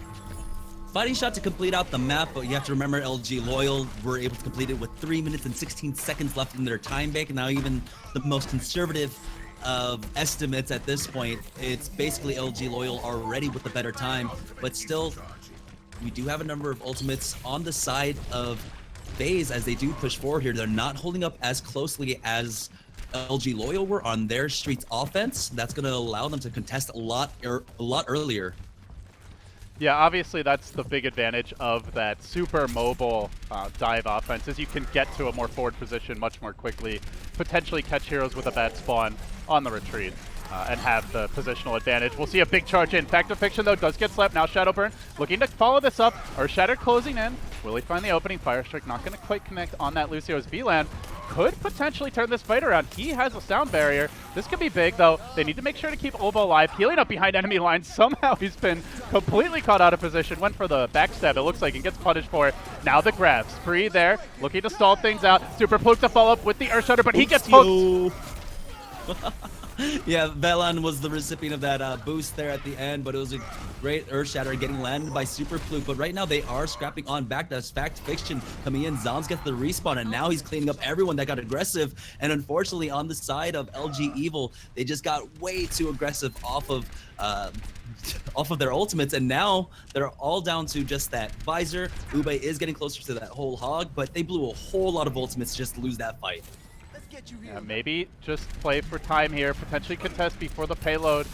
Fighting shot to complete out the map, but you have to remember LG.Loyal were able to complete it with 3 minutes and 16 seconds left in their time bank. And now even the most conservative of estimates at this point, it's basically LG.Loyal already with the better time. But still, we do have a number of ultimates on the side of Faze as they do push forward here. They're not holding up as closely as LG.Loyal were on their Streets offense. That's going to allow them to contest a lot earlier. Yeah, obviously that's the big advantage of that super mobile dive offense, is you can get to a more forward position much more quickly, potentially catch heroes with a bad spawn on the retreat, and have the positional advantage. We'll see a big charge in. Factor Fiction, though, does get slapped. Now Shadowburn looking to follow this up. Earth Shatter closing in. Will he find the opening? Fire Strike not going to quite connect on that Lucio's VLAN. Could potentially turn this fight around. He has a sound barrier. This could be big, though. They need to make sure to keep Olba alive. Healing up behind enemy lines. Somehow he's been completely caught out of position. Went for the backstab, it looks like, and gets punished for it. Now the grab. Spree there, looking to stall things out. Super Fluke to follow up with the Earth Shatter, but he gets hooked. Yeah, Velan was the recipient of that boost there at the end, but it was a great Earth Shatter getting landed by Super Fluke. But right now they are scrapping on back. That's Fact Fiction coming in. Zombs gets the respawn, and now he's cleaning up everyone that got aggressive. And unfortunately, on the side of LG Evil, they just got way too aggressive off of their ultimates, and now they're all down to just that visor. Ube is getting closer to that whole hog, but they blew a whole lot of ultimates just to lose that fight. Yeah, maybe just play for time here, potentially contest before the payload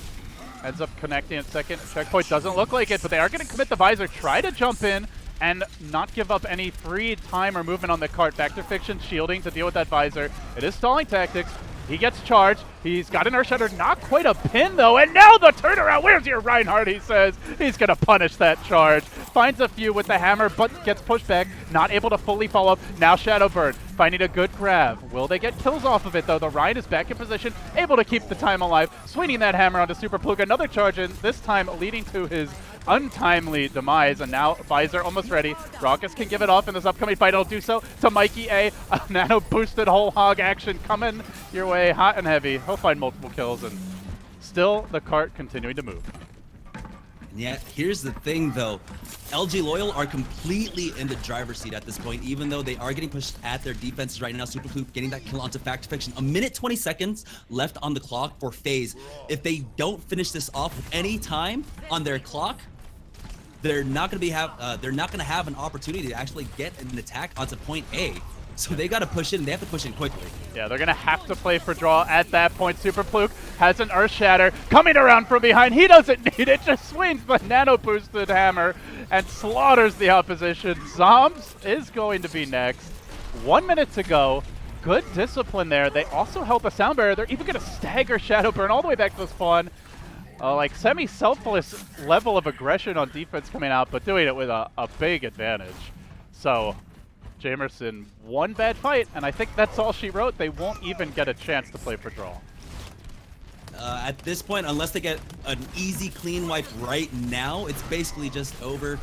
ends up connecting at second. Checkpoint doesn't look like it, but they are going to commit the visor, try to jump in, and not give up any free time or movement on the cart. Factor Fiction shielding to deal with that visor. It is stalling tactics. He gets charged. He's got an Earth Shatter, not quite a pin though, and now the turnaround. Where's your Reinhardt, he says. He's gonna punish that charge. Finds a few with the hammer, but gets pushed back. Not able to fully follow up. Now Shadowbird finding a good grab. Will they get kills off of it though? The Ryan is back in position, able to keep the time alive. Swinging that hammer onto Super Fluke. Another charge in, this time leading to his untimely demise, and now Visor almost ready. Raucous can give it off in this upcoming fight. It'll do so to Mikey A. A nano boosted whole hog action coming your way hot and heavy. He'll find multiple kills, and still the cart continuing to move. Yeah, here's the thing though. LG.Loyal are completely in the driver's seat at this point, even though they are getting pushed at their defenses right now. Super Fluke getting that kill onto Fact Fiction. 1 minute 20 seconds left on the clock for Faze. If they don't finish this off with any time on their clock, they're not going to have an opportunity to actually get an attack onto point A. So they got to push in. They have to push in quickly. Yeah, they're going to have to play for draw at that point. Super Fluke has an Earth Shatter coming around from behind. He doesn't need it. Just swings the nano boosted hammer and slaughters the opposition. Zombs is going to be next. 1 minute to go. Good discipline there. They also held the sound barrier. They're even going to stagger Shadowburn all the way back to the spawn. Like semi-selfless level of aggression on defense coming out, but doing it with a big advantage. So Jamerson, one bad fight, and I think that's all she wrote. They won't even get a chance to play for draw. At this point, unless they get an easy clean wipe right now, it's basically just over.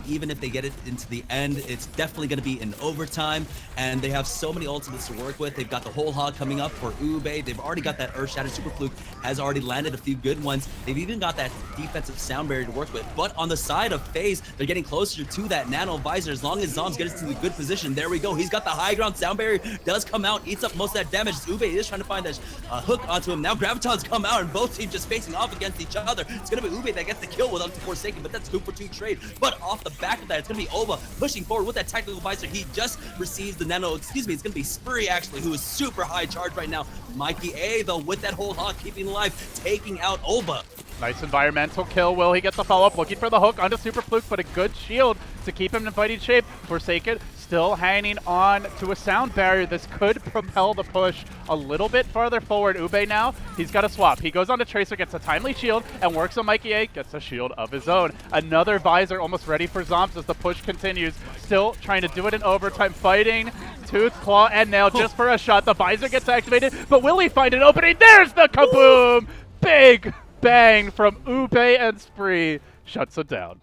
Even if they get it into the end, it's definitely going to be in overtime, and they have so many ultimates to work with. They've got the whole hog coming up for Ube. They've already got that Earth Shatter. Super Fluke has already landed a few good ones. They've even got that defensive sound barrier to work with. But on the side of Faze, they're getting closer to that nano visor. As long as Zombs gets into the good position, there we go. He's got the high ground. Sound barrier does come out, eats up most of that damage. Ube is trying to find that hook onto him. Now Graviton rounds come out and both teams just facing off against each other. It's going to be Ube that gets the kill with up to Forsaken, but that's 2-for-2 trade. But off the back of that, it's going to be Ova pushing forward with that tactical visor. He just receives the nano, it's going to be Spree actually, who is super high charge right now. Mikey A though with that whole hawk keeping alive, taking out Ova. Nice environmental kill. Will he get the follow-up? Looking for the hook onto Super Fluke, but a good shield to keep him in fighting shape. Forsaken still hanging on to a sound barrier. This could propel the push a little bit farther forward. Ube now, he's got a swap. He goes on to Tracer, gets a timely shield, and works on Mikey A, gets a shield of his own. Another visor almost ready for Zombs as the push continues. Still trying to do it in overtime, fighting tooth, claw, and nail just for a shot. The visor gets activated, but will he find an opening? There's the kaboom! Big bang from Ube, and Spree shuts it down.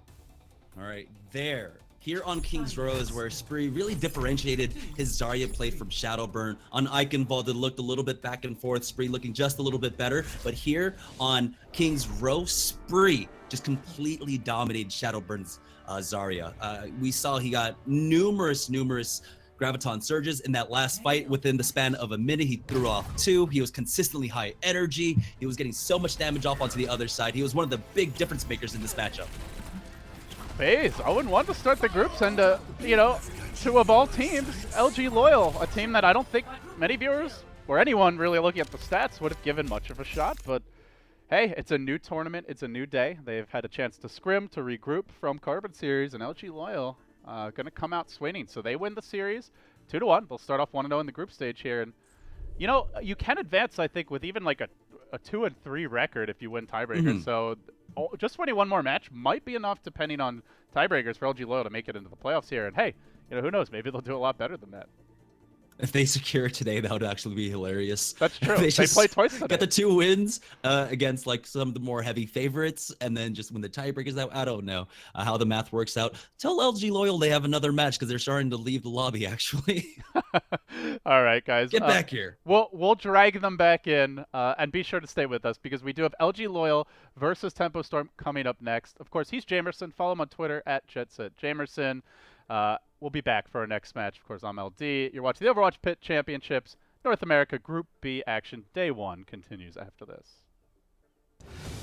All right, here on King's Row is where Spree really differentiated his Zarya play from Shadowburn. On Eichenwald, it looked a little bit back and forth, Spree looking just a little bit better. But here on King's Row, Spree just completely dominated Shadowburn's Zarya. We saw he got numerous Graviton surges in that last fight. Within the span of a minute, he threw off 2. He was consistently high energy. He was getting so much damage off onto the other side. He was one of the big difference makers in this matchup. Faze, 0-1 to start the groups, and you know, 2 of all teams, LG.Loyal, a team that I don't think many viewers or anyone really looking at the stats would have given much of a shot, but hey, it's a new tournament, it's a new day. They've had a chance to scrim, to regroup from Carbon Series, and LG.Loyal going to come out swinging. So they win the series 2-1. They'll start off 1-0 in the group stage here, and you know, you can advance, I think, with even like a 2-3 record if you win tiebreakers. So just winning one more match might be enough, depending on tiebreakers, for LG.Loyal to make it into the playoffs here. And hey, you know, who knows? Maybe they'll do a lot better than that. If they secure today, that would actually be hilarious. That's true. They play twice today. Get the 2 wins against like some of the more heavy favorites, and then just win the tiebreakers out. I don't know how the math works out. Tell LG.Loyal they have another match because they're starting to leave the lobby, actually. All right, guys. Get back here. We'll drag them back in, and be sure to stay with us because we do have LG.Loyal versus Tempo Storm coming up next. Of course, he's Jamerson. Follow him on Twitter at JetSetJamerson. We'll be back for our next match. Of course, I'm LD. You're watching the Overwatch PIT Championships. North America Group B action. Day 1 continues after this.